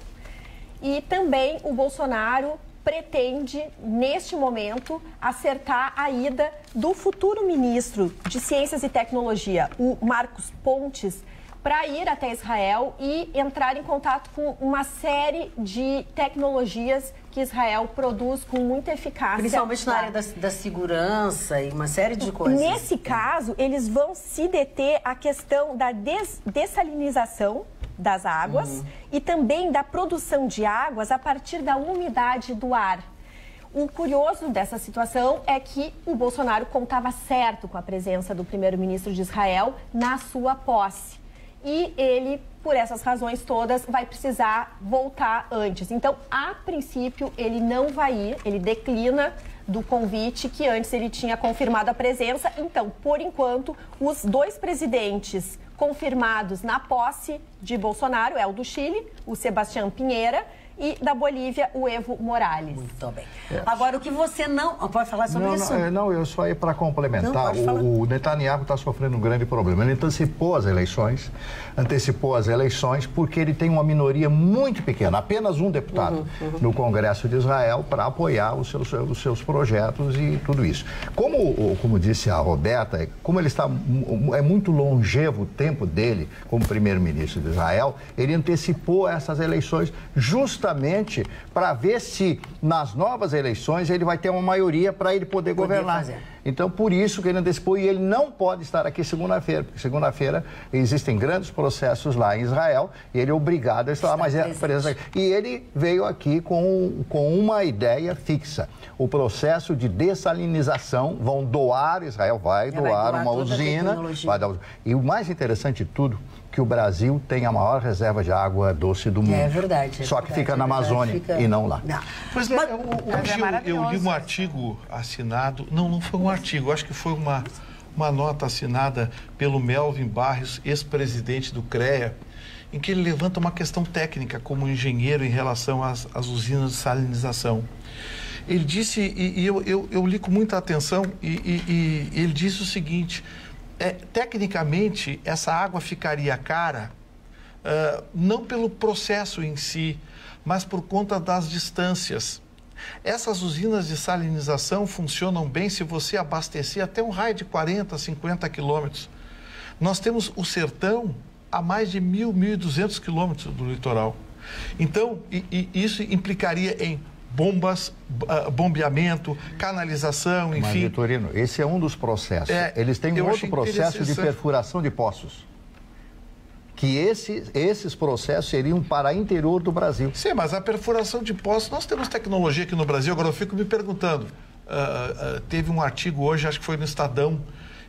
E também o Bolsonaro pretende, neste momento, acertar a ida do futuro ministro de Ciências e Tecnologia, o Marcos Pontes, para ir até Israel e entrar em contato com uma série de tecnologias que Israel produz com muita eficácia. Principalmente na área da segurança e uma série de coisas. Nesse caso, eles vão se deter à questão da dessalinização das águas e também da produção de águas a partir da umidade do ar. O curioso dessa situação é que o Bolsonaro contava certo com a presença do primeiro-ministro de Israel na sua posse. E ele, por essas razões todas, vai precisar voltar antes. Então, a princípio, ele não vai ir, ele declina do convite que antes ele tinha confirmado a presença. Então, por enquanto, os dois presidentes confirmados na posse de Bolsonaro é o do Chile, o Sebastián Piñera, e da Bolívia, o Evo Morales. Muito bem. Agora, o que você não... Pode falar sobre isso? Não, eu só ia para complementar. O Netanyahu está sofrendo um grande problema. Ele antecipou as eleições porque ele tem uma minoria muito pequena, apenas um deputado no Congresso de Israel para apoiar os seus projetos e tudo isso. Como disse a Roberta, como ele é muito longevo o tempo dele como primeiro-ministro de Israel, ele antecipou essas eleições justamente para ver se nas novas eleições ele vai ter uma maioria para ele poder governar. Então, por isso que ele antecipou, e ele não pode estar aqui segunda-feira, porque segunda-feira existem grandes processos lá em Israel, e ele é obrigado a estar lá, mas e ele veio aqui com uma ideia fixa. O processo de dessalinização, vão doar, Israel vai doar uma usina. E o mais interessante de tudo, que o Brasil tem a maior reserva de água doce do mundo. É verdade. Só que fica na Amazônia e não lá. Pois é, hoje eu li um artigo assinado, não foi um artigo, acho que foi uma nota assinada pelo Melvin Barros, ex-presidente do CREA, em que ele levanta uma questão técnica como engenheiro em relação às usinas de salinização. Ele disse, e eu li com muita atenção, e ele disse o seguinte: tecnicamente, essa água ficaria cara, não pelo processo em si, mas por conta das distâncias. Essas usinas de salinização funcionam bem se você abastecer até um raio de 40, 50 quilômetros. Nós temos o sertão a mais de 1.200 quilômetros do litoral. Então, isso implicaria em bombas, bombeamento, canalização, enfim. Mas, Vitorino, esse é um dos processos. Eles têm um outro processo de perfuração de poços. Que esses processos seriam para o interior do Brasil. Sim, mas a perfuração de poços, nós temos tecnologia aqui no Brasil. Agora eu fico me perguntando, teve um artigo hoje, acho que foi no Estadão,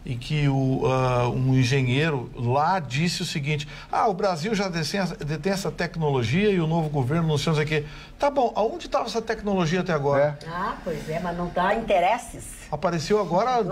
em que um engenheiro lá disse o seguinte: o Brasil já detém essa tecnologia e o novo governo não sei o que. Tá bom, aonde estava essa tecnologia até agora? Pois é, mas não dá interesses. Apareceu agora? Onde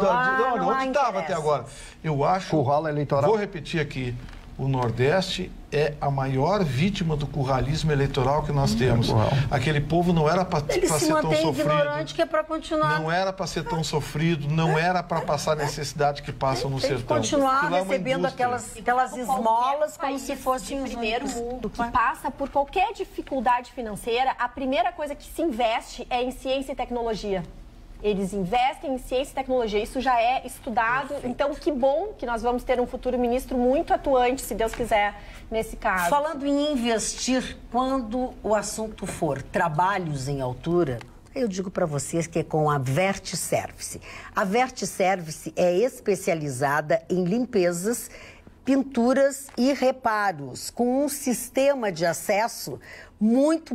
estava até agora? Eu acho... Curral eleitoral. Vou repetir aqui. O Nordeste é a maior vítima do curralismo eleitoral que nós temos. Aquele povo não era para ser tão sofrido. Ignorante que é para continuar. Não era para ser tão sofrido, não era para passar a necessidade que passam no sertão. Continuar recebendo aquelas esmolas como se fossem o primeiro mundo que passa por qualquer dificuldade financeira. A primeira coisa que se investe é em ciência e tecnologia. Eles investem em ciência e tecnologia, isso já é estudado. Então, que bom que nós vamos ter um futuro ministro muito atuante, se Deus quiser, nesse caso. Falando em investir, quando o assunto for trabalhos em altura, eu digo para vocês que é com a Vertiservice. A Vertiservice é especializada em limpezas, pinturas e reparos, com um sistema de acesso muito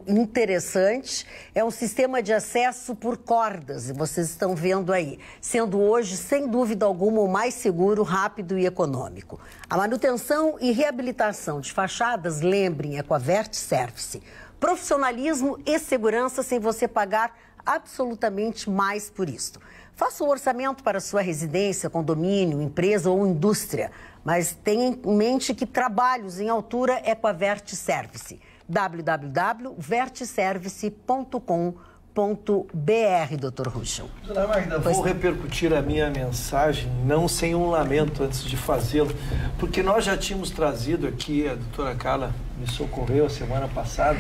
interessante. É um sistema de acesso por cordas, e vocês estão vendo aí, sendo hoje, sem dúvida alguma, o mais seguro, rápido e econômico. A manutenção e reabilitação de fachadas, lembrem, é com a Vertiservice. Profissionalismo e segurança sem você pagar absolutamente mais por isso. Faça o orçamento para sua residência, condomínio, empresa ou indústria, mas tenha em mente que trabalhos em altura é com a Vertiservice. www.vertiservice.com.br, Dr. Ruschel. Dona Magda, vou repercutir a minha mensagem, não sem um lamento antes de fazê-lo, porque nós já tínhamos trazido aqui, a doutora Carla me socorreu a semana passada,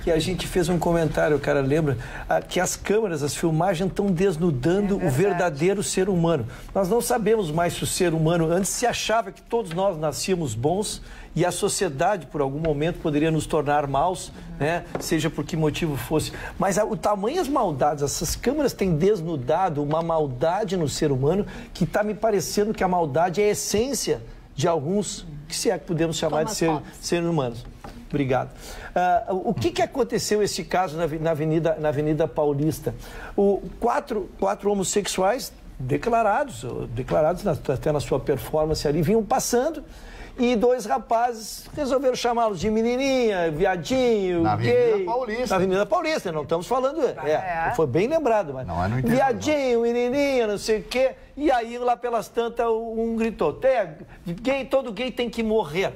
que a gente fez um comentário, o cara lembra, que as câmeras, as filmagens estão desnudando o verdadeiro ser humano. Nós não sabemos mais se o ser humano, antes se achava que todos nós nascíamos bons e a sociedade, por algum momento, poderia nos tornar maus, né? Seja por que motivo fosse. Mas o tamanho das maldades, essas câmeras têm desnudado uma maldade no ser humano que está me parecendo que a maldade é a essência de alguns, que se é que podemos chamar de seres humanos. Obrigado. O que aconteceu esse caso na Avenida Paulista? Quatro homossexuais declarados até na sua performance ali, vinham passando e 2 rapazes resolveram chamá-los de menininha, viadinho, gay. Na Avenida Paulista, não estamos falando... foi bem lembrado, mas... Não viadinho, menininha, não sei o quê. E aí, lá pelas tantas, um gritou, todo gay tem que morrer.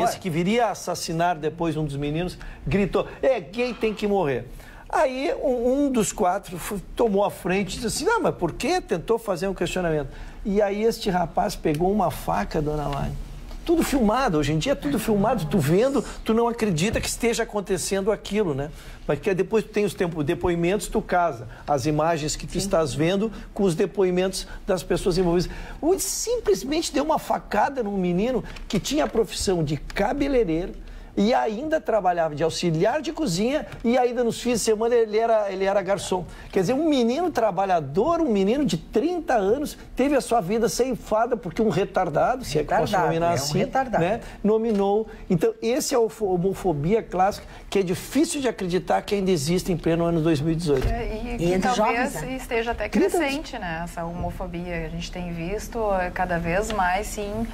Esse que viria a assassinar depois um dos meninos, gritou, gay tem que morrer. Aí, um dos 4 tomou a frente e disse assim, não, mas por quê? Tentou fazer um questionamento. E aí, este rapaz pegou uma faca, dona Laine. Tudo filmado, hoje em dia é tudo filmado, tu vendo, tu não acredita que esteja acontecendo aquilo, né? Porque depois tu tem os depoimentos, tu casa as imagens que tu estás vendo com os depoimentos das pessoas envolvidas. Simplesmente deu uma facada num menino que tinha a profissão de cabeleireiro e ainda trabalhava de auxiliar de cozinha e ainda nos fins de semana ele era garçom. Quer dizer, um menino trabalhador, um menino de 30 anos, teve a sua vida ceifada porque um retardado, se é que posso nominar assim, né, nominou. Então, esse é a homofobia clássica, que é difícil de acreditar que ainda existe em pleno ano 2018. E talvez esteja até crescente, né, essa homofobia. A gente tem visto cada vez mais, sim,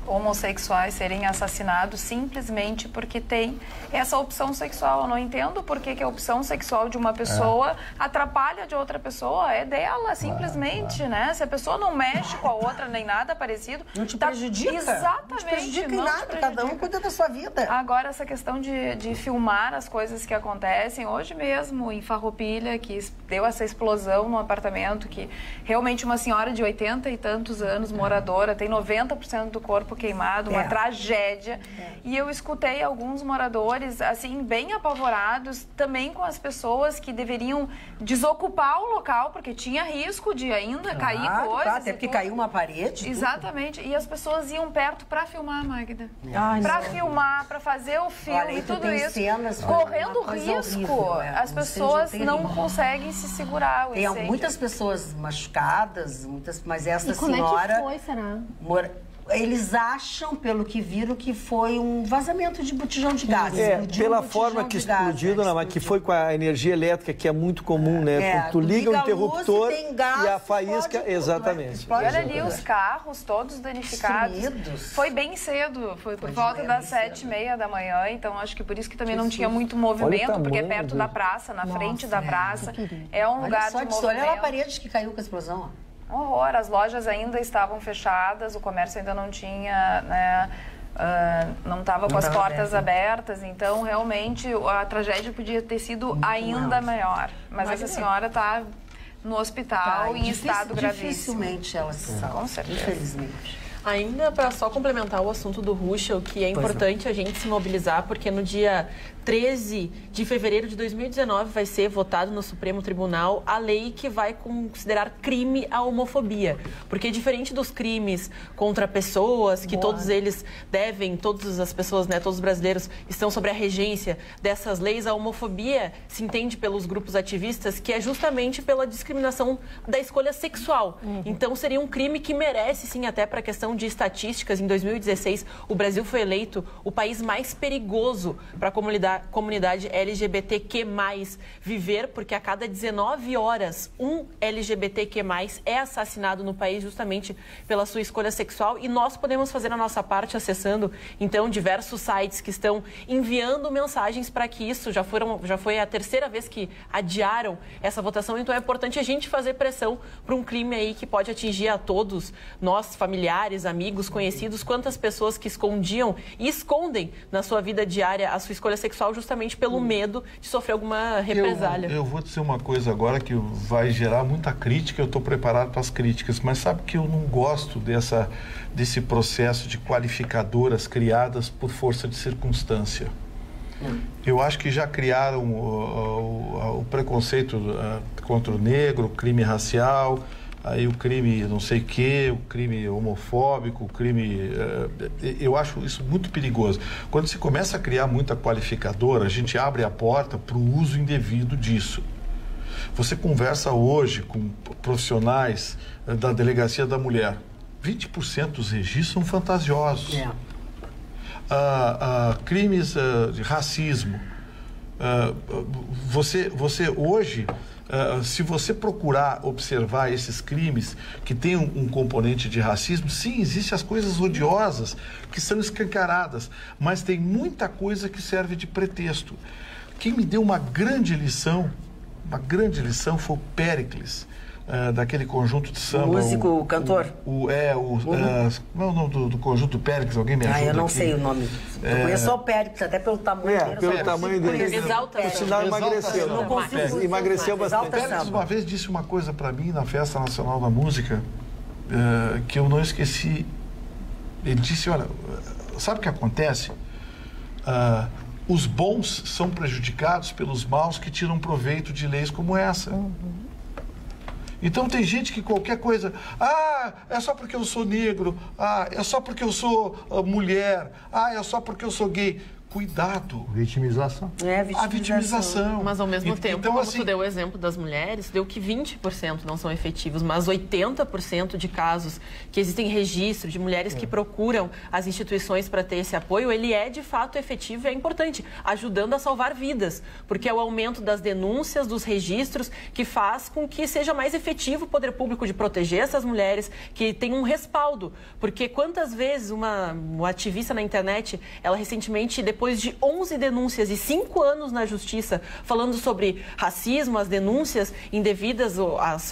homossexuais serem assassinados simplesmente porque tem essa opção sexual. Eu não entendo por que a opção sexual de uma pessoa atrapalha de outra pessoa. É dela, simplesmente, né? Se a pessoa não mexe com a outra nem nada parecido... Não te prejudica. Exatamente. Não te prejudica em nada. Cada um cuida da sua vida. Agora, essa questão de filmar as coisas que acontecem. Hoje mesmo, em Farroupilha, que deu essa explosão no apartamento, que realmente uma senhora de 80 e tantos anos, moradora, tem 90% do corpo queimado, uma tragédia. E eu escutei alguns moradores, assim, bem apavorados, também com as pessoas que deveriam desocupar o local, porque tinha risco de ainda cair coisas. Até porque caiu uma parede. Exatamente. E as pessoas iam perto para filmar, Magda. Para filmar, para fazer o filme e tudo isso. Cenas, correndo risco. Horrível, as pessoas não conseguem se segurar. Tem muitas pessoas machucadas, mas essa senhora... Como é que foi, será? Eles acham, pelo que viram, que foi um vazamento de botijão de gás. Pela forma que explodiu, dona Maria, que foi com a energia elétrica, que é muito comum, né? Tu liga o interruptor e a faísca... Exatamente. E olha ali os carros todos danificados. Foi bem cedo, foi por volta das 7h30 da manhã, então acho que por isso que também não tinha muito movimento, porque é perto da praça, na frente da praça. É um lugar de movimento. Olha lá a parede que caiu com a explosão, ó. Horror, as lojas ainda estavam fechadas, o comércio ainda não tinha, né, não estava com as portas abertas, então realmente a tragédia podia ter sido muito ainda maior. Mas essa senhora está no hospital em estado gravíssimo. Dificilmente ela se salva, com certeza. Infelizmente. Ainda para só complementar o assunto do Ruschel, que é importante a gente se mobilizar, porque no dia 13 de fevereiro de 2019 vai ser votado no Supremo Tribunal a lei que vai considerar crime a homofobia. Porque diferente dos crimes contra pessoas, que todos eles devem, todas as pessoas, né, todos os brasileiros estão sob a regência dessas leis, a homofobia se entende pelos grupos ativistas que é justamente pela discriminação da escolha sexual. Então seria um crime que merece, sim, até para a questão de estatísticas, em 2016, o Brasil foi eleito o país mais perigoso para a comunidade LGBTQ+, viver, porque a cada 19 horas, um LGBTQ+, é assassinado no país justamente pela sua escolha sexual, e nós podemos fazer a nossa parte acessando, então, diversos sites que estão enviando mensagens para que isso, já foi a terceira vez que adiaram essa votação, então é importante a gente fazer pressão para um crime aí que pode atingir a todos nós, familiares, amigos, conhecidos, quantas pessoas que escondiam e escondem na sua vida diária a sua escolha sexual justamente pelo medo de sofrer alguma represália. Eu vou dizer uma coisa agora que vai gerar muita crítica, eu estou preparado para as críticas, mas sabe que eu não gosto desse processo de qualificadoras criadas por força de circunstância. Eu acho que já criaram o preconceito contra o negro, o crime racial, aí o crime não sei o quê, o crime homofóbico, o crime... eu acho isso muito perigoso. Quando se começa a criar muita qualificadora, a gente abre a porta para o uso indevido disso. Você conversa hoje com profissionais da Delegacia da Mulher, 20% dos registros são fantasiosos. Crimes de racismo. Você hoje, se você procurar observar esses crimes que têm um componente de racismo, sim, existem as coisas odiosas que são escancaradas, mas tem muita coisa que serve de pretexto. Quem me deu uma grande lição foi o Péricles, daquele conjunto de samba. Músico, cantor? Como é o nome do conjunto Péricles? Alguém me ajuda? Eu não sei o nome. Eu conheço só o Péricles, até pelo tamanho dele. Pelo tamanho dele. Exalta. O sinal emagreceu. Não consigo. Emagreceu bastante. Péricles uma vez disse uma coisa para mim na Festa Nacional da Música que eu não esqueci. Ele disse, olha, sabe o que acontece? Os bons são prejudicados pelos maus que tiram proveito de leis como essa. Então tem gente que qualquer coisa, é só porque eu sou negro, é só porque eu sou mulher, é só porque eu sou gay. Cuidado. Vitimização. A vitimização. Mas ao mesmo tempo, então, como assim, tu deu o exemplo das mulheres, deu que 20% não são efetivos, mas 80% de casos que existem registro de mulheres que procuram as instituições para ter esse apoio, ele é de fato efetivo e é importante, ajudando a salvar vidas, porque é o aumento das denúncias, dos registros, que faz com que seja mais efetivo o poder público de proteger essas mulheres, que tem um respaldo. Porque quantas vezes uma ativista na internet, ela recentemente, depois de 11 denúncias e 5 anos na justiça, falando sobre racismo, as denúncias indevidas,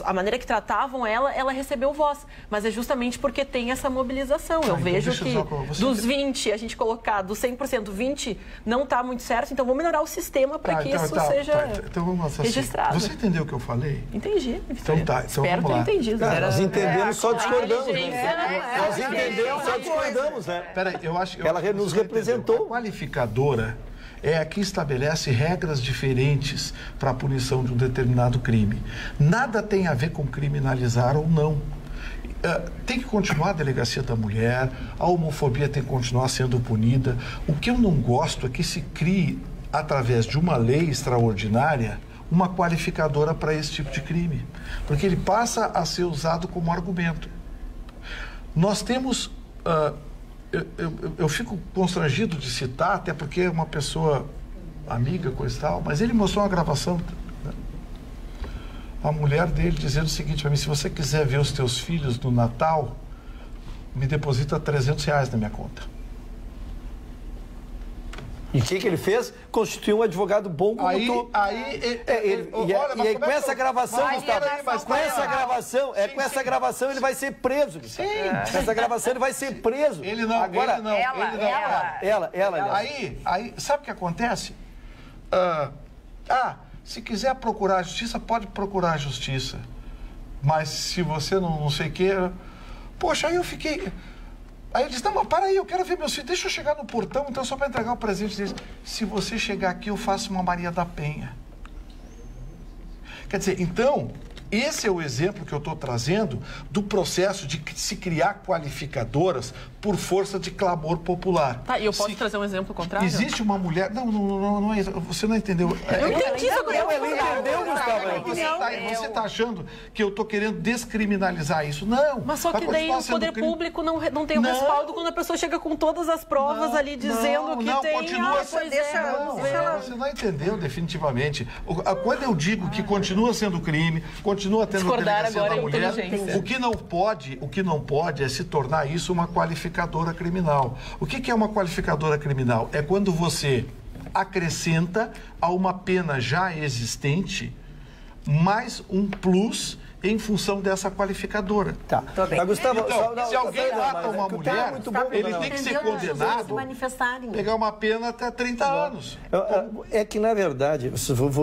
a maneira que tratavam ela recebeu voz. Mas é justamente porque tem essa mobilização. Eu vejo que dos 20, a gente colocar dos 100%, 20 não está muito certo, então vamos melhorar o sistema para que isso seja registrado. Você entendeu o que eu falei? Entendi. Então Espero ter entendido. Nós entendemos, só discordamos. Nós entendemos, só discordamos, né? Peraí, eu acho... Ela nos representou. A qualificadora é a que estabelece regras diferentes para a punição de um determinado crime. Nada tem a ver com criminalizar ou não. Tem que continuar a Delegacia da Mulher, a homofobia tem que continuar sendo punida. O que eu não gosto é que se crie, através de uma lei extraordinária, uma qualificadora para esse tipo de crime. Porque ele passa a ser usado como argumento. Nós temos... Eu fico constrangido de citar, até porque é uma pessoa amiga, coisa e tal, mas ele mostrou uma gravação, né? A mulher dele dizendo o seguinte para mim: se você quiser ver os teus filhos no Natal, me deposita R$300 na minha conta. E o que ele fez? Constituiu um advogado bom como tu. Olha, com essa gravação, Gustavo, com essa gravação ele vai ser preso. Sim. Com essa gravação ele vai ser preso. Ele não. Agora, ela. Aí, sabe o que acontece? Se quiser procurar a justiça, pode procurar a justiça. Mas se você não sei o que... Poxa, aí eu fiquei... Aí ele disse, não, mas para aí, eu quero ver meus filhos, deixa eu chegar no portão, então só para entregar o presente deles. Se você chegar aqui, eu faço uma Maria da Penha. Quer dizer, então, esse é o exemplo que eu estou trazendo do processo de se criar qualificadoras por força de clamor popular. Tá, e eu posso trazer um exemplo contrário? Existe uma mulher... Não é isso, você não entendeu. Eu entendi isso agora. Ela entendeu, Gustavo. Você está achando que eu estou querendo descriminalizar isso? Não. Mas só que daí o poder público não tem o respaldo quando a pessoa chega com todas as provas ali dizendo que tem... Continua, você não entendeu definitivamente. Quando eu digo que continua sendo crime, continua tendo Delegacia da Mulher, o que não pode é se tornar isso uma qualificadora criminal. O que é uma qualificadora criminal? É quando você acrescenta a uma pena já existente mais um plus em função dessa qualificadora. Tá. Mas, Gustavo, então, se alguém mata uma mulher, ele tem que ser condenado, pegar uma pena até 30 anos. É que, na verdade,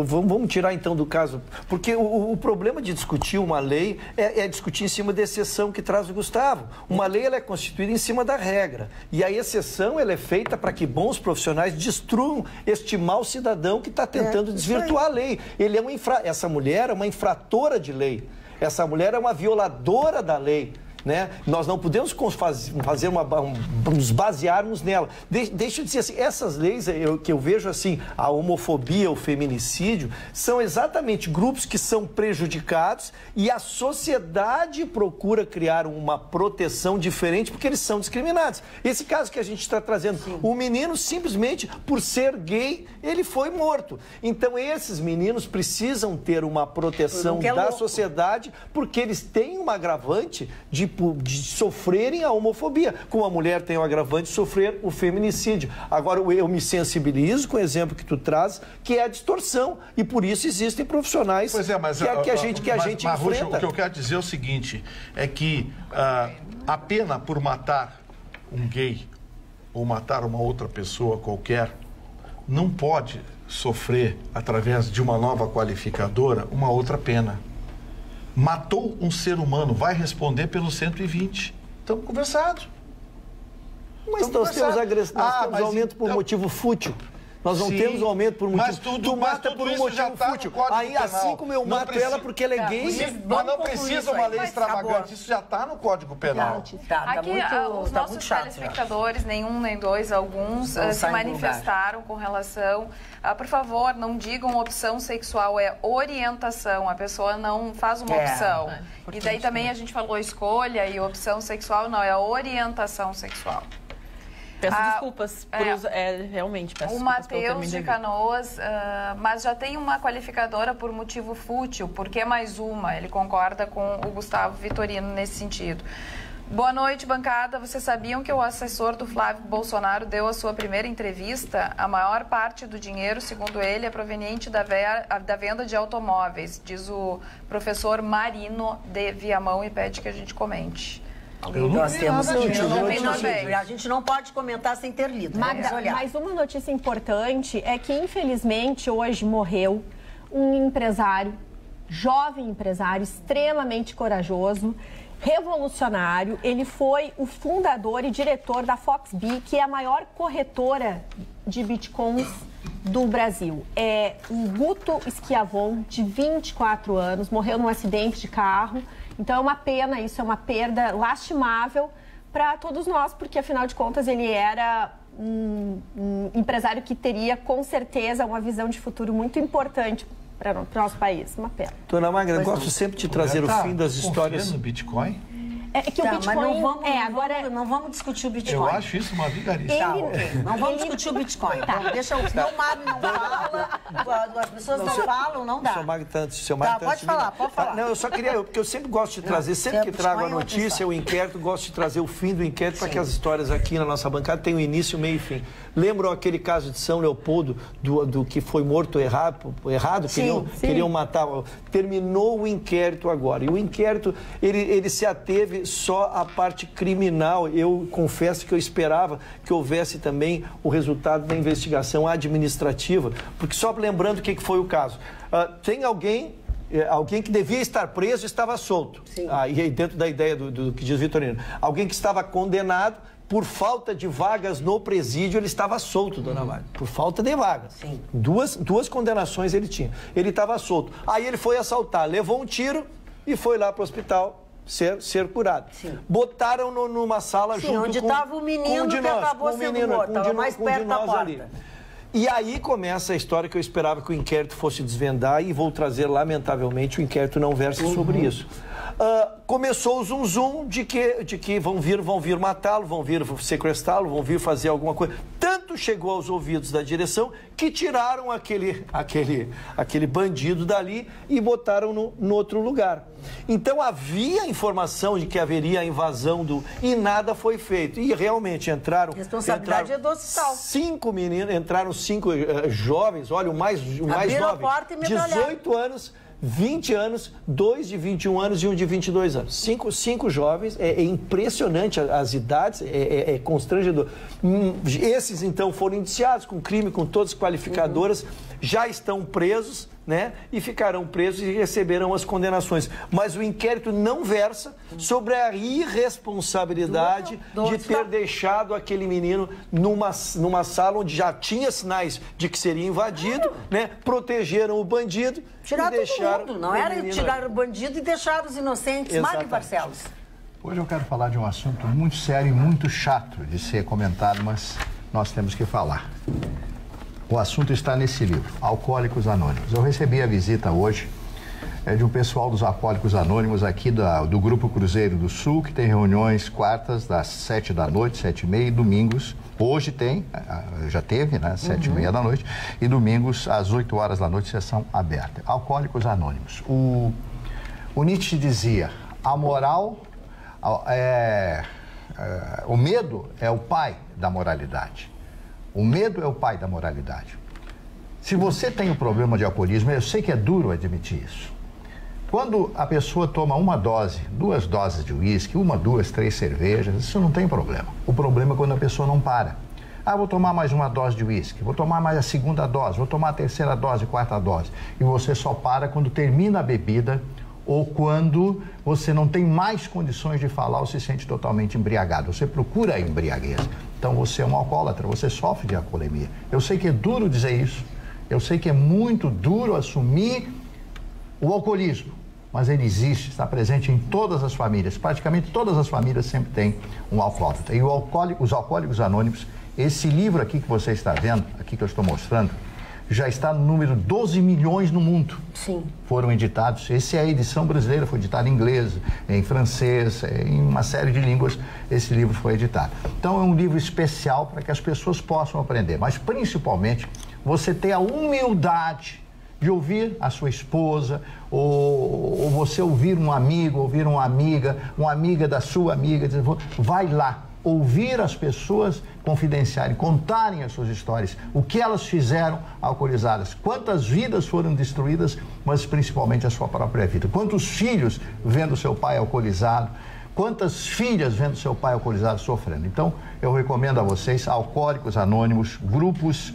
vamos tirar então do caso, porque o problema de discutir uma lei é discutir em cima da exceção que traz o Gustavo. Uma lei ela é constituída em cima da regra. E a exceção ela é feita para que bons profissionais destruam este mau cidadão que está tentando desvirtuar a lei. Ele é essa mulher é uma infratora de lei. Essa mulher é uma violadora da lei. Né? Nós não podemos nos basearmos nela. Deixa eu dizer assim, essas leis que eu vejo assim, a homofobia, o feminicídio, são exatamente grupos que são prejudicados e a sociedade procura criar uma proteção diferente porque eles são discriminados. Esse caso que a gente está trazendo, o menino simplesmente por ser gay, ele foi morto. Então esses meninos precisam ter uma proteção da sociedade porque eles têm um agravante de sofrerem a homofobia, como a mulher tem o agravante de sofrer o feminicídio. Agora, eu me sensibilizo com o exemplo que tu traz, que é a distorção, e por isso existem profissionais que a gente enfrenta. Ruxo, o que eu quero dizer é o seguinte, é que a pena por matar um gay ou matar uma outra pessoa qualquer não pode sofrer, através de uma nova qualificadora, uma outra pena. Matou um ser humano, vai responder pelo 120. Estamos conversados. Mas nós temos aumento por motivo fútil. Nós não temos aumento por motivo... Tu mata por um motivo fútil. Aí, assim como eu mato ela porque ela é gay... Mas não precisa uma lei extravagante. Isso já está no Código Penal. Aqui, os nossos telespectadores, nenhum nem dois, alguns, se manifestaram com relação... por favor, não digam opção sexual, é orientação. A pessoa não faz uma opção. E daí também a gente falou escolha e opção sexual, não, é orientação sexual. Peço desculpas por usar, realmente peço desculpas pelo termo indevido. O Matheus de Canoas, mas já tem uma qualificadora por motivo fútil, porque é mais uma. Ele concorda com o Gustavo Vitorino nesse sentido. Boa noite, bancada. Vocês sabiam que o assessor do Flávio Bolsonaro deu a sua primeira entrevista? A maior parte do dinheiro, segundo ele, é proveniente da venda de automóveis, diz o professor Marino de Viamão, e pede que a gente comente. Nós temos a gente não pode comentar sem ter lido. Mas uma notícia importante é que, infelizmente, hoje morreu um empresário, jovem empresário, extremamente corajoso, revolucionário. Ele foi o fundador e diretor da Foxbee, que é a maior corretora de bitcoins do Brasil. É o Guto Schiavon, de 24 anos, morreu num acidente de carro. Então é uma pena, isso é uma perda lastimável para todos nós, porque afinal de contas ele era um empresário que teria com certeza uma visão de futuro muito importante para o nosso país. Uma pena. Dona Magda, gosto sempre de trazer o fim das histórias. No Bitcoin? É que o Bitcoin... Mas não vamos discutir o Bitcoin. Eu acho isso uma vigarice. Não vamos discutir o Bitcoin. Deixa o seu Mário não fala, as pessoas não falam, não dá. Seu Mário pode falar. Não, eu só queria... Porque eu sempre gosto de trazer, sempre que trago a notícia, o inquérito, gosto de trazer o fim do inquérito para que as histórias aqui na nossa bancada tenham início, meio e fim. Lembram aquele caso de São Leopoldo, do que foi morto errado? Queriam matar. Terminou o inquérito agora. E o inquérito, ele se ateve só à parte criminal. Eu confesso que eu esperava que houvesse também o resultado da investigação administrativa, porque só lembrando o que foi o caso. Tem alguém que devia estar preso estava solto. E aí dentro da ideia do que diz Vitorino. Alguém que estava condenado por falta de vagas no presídio, ele estava solto, dona Magda. Por falta de vagas. Sim. Duas condenações ele tinha. Ele estava solto. Aí ele foi assaltar, levou um tiro e foi lá para o hospital ser curado. Sim. Botaram numa sala junto onde estava o menino que acabou sendo morto. Estava mais perto da porta. Ali. E aí começa a história que eu esperava que o inquérito fosse desvendar, e vou trazer, lamentavelmente, o inquérito não versa sobre isso. Começou o zum de que vão vir matá-lo, vão vir sequestrá-lo, vão vir fazer alguma coisa. Tanto chegou aos ouvidos da direção que tiraram aquele bandido dali e botaram no outro lugar. Então havia informação de que haveria a invasão e nada foi feito. E realmente entraram... Responsabilidade é do hospital. 5 meninos, entraram 5 jovens, olha, o mais novo, 18 anos, 20 anos, 2 de 21 anos e um de 22 anos. Cinco jovens, é impressionante as idades, é constrangedor. Esses, então, foram indiciados com crime, com todas as qualificadoras, já estão presos, né? E ficarão presos e receberão as condenações. Mas o inquérito não versa sobre a irresponsabilidade de ter deixado aquele menino numa sala onde já tinha sinais de que seria invadido, né? Protegeram o bandido Tiraram e deixaram todo mundo. Não era tirar o bandido e deixar os inocentes. Mário Barcelos. Hoje eu quero falar de um assunto muito sério e muito chato de ser comentado, mas nós temos que falar. O assunto está nesse livro, Alcoólicos Anônimos. Eu recebi a visita hoje de um pessoal dos Alcoólicos Anônimos aqui do Grupo Cruzeiro do Sul, que tem reuniões quartas das 7 da noite, 7h30 e domingos. Hoje tem, já teve, né, 7h30 da noite, e domingos às 8 horas da noite, sessão aberta. Alcoólicos Anônimos. O Nietzsche dizia, a moral, o medo é o pai da moralidade. O medo é o pai da moralidade. Se você tem um problema de alcoolismo, eu sei que é duro admitir isso. Quando a pessoa toma uma dose, 2 doses de uísque, 1, 2, 3 cervejas, isso não tem problema. O problema é quando a pessoa não para. Vou tomar mais uma dose de uísque, vou tomar mais a 2ª dose, vou tomar a 3ª dose, 4ª dose. E você só para quando termina a bebida ou quando você não tem mais condições de falar ou se sente totalmente embriagado. Você procura a embriaguez. Então você é um alcoólatra, você sofre de alcoolemia. Eu sei que é duro dizer isso, eu sei que é muito duro assumir o alcoolismo, mas ele existe, está presente em todas as famílias. Praticamente todas as famílias sempre têm um alcoólatra. E os Alcoólicos Anônimos, esse livro aqui que você está vendo, aqui que eu estou mostrando, já está no número 12 milhões no mundo. Sim. Foram editados. Essa é a edição brasileira, foi editada em inglês, em francês, em uma série de línguas, esse livro foi editado. Então é um livro especial para que as pessoas possam aprender, mas principalmente você ter a humildade de ouvir a sua esposa, ou você ouvir um amigo, ouvir uma amiga da sua amiga, dizer, vai lá. Ouvir as pessoas confidenciarem, contarem as suas histórias, o que elas fizeram alcoolizadas, quantas vidas foram destruídas, mas principalmente a sua própria vida. Quantos filhos vendo seu pai alcoolizado, quantas filhas vendo seu pai alcoolizado sofrendo. Então, eu recomendo a vocês, Alcoólicos Anônimos, grupos,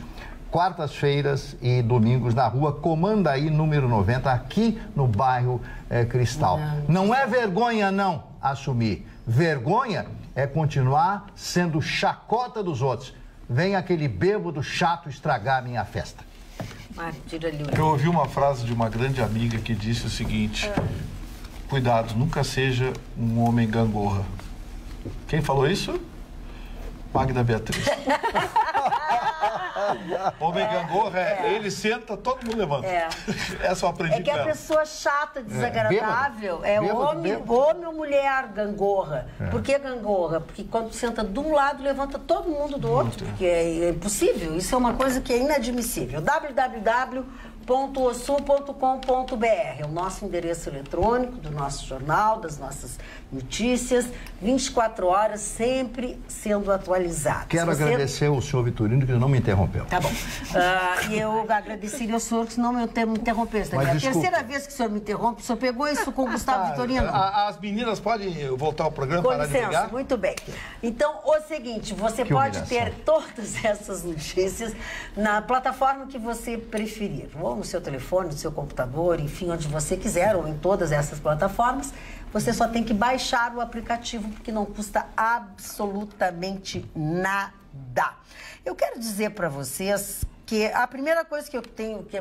quartas-feiras e domingos na rua Comandaí, número 90, aqui no bairro Cristal. Não é vergonha, não, assumir. Vergonha é continuar sendo chacota dos outros. Vem aquele bêbado chato estragar a minha festa. Eu ouvi uma frase de uma grande amiga que disse o seguinte: cuidado, nunca seja um homem gangorra. Quem falou isso? Magda Beatriz. Homem gangorra ele senta, todo mundo levanta. Essa eu aprendi que a pessoa chata, desagradável homem ou mulher gangorra. Por que gangorra? Porque quando senta de um lado, levanta todo mundo do outro, porque é impossível. Isso é uma coisa que é inadmissível. www.osul.com.br é o nosso endereço eletrônico do nosso jornal, das nossas notícias, 24 horas, sempre sendo atualizado. Quero agradecer ao senhor Vitorino que não me interrompeu. Tá bom. E eu agradeceria ao senhor que não me interrompeu. É a terceira vez que o senhor me interrompe. O senhor pegou isso com o Gustavo Vitorino? As meninas podem voltar ao programa para ligar? Muito bem. Então, o seguinte, você pode ter todas essas notícias na plataforma que você preferir. Ou no seu telefone, no seu computador, enfim, onde você quiser, ou em todas essas plataformas. Você só tem que baixar o aplicativo, porque não custa absolutamente nada. Eu quero dizer para vocês que a primeira coisa que eu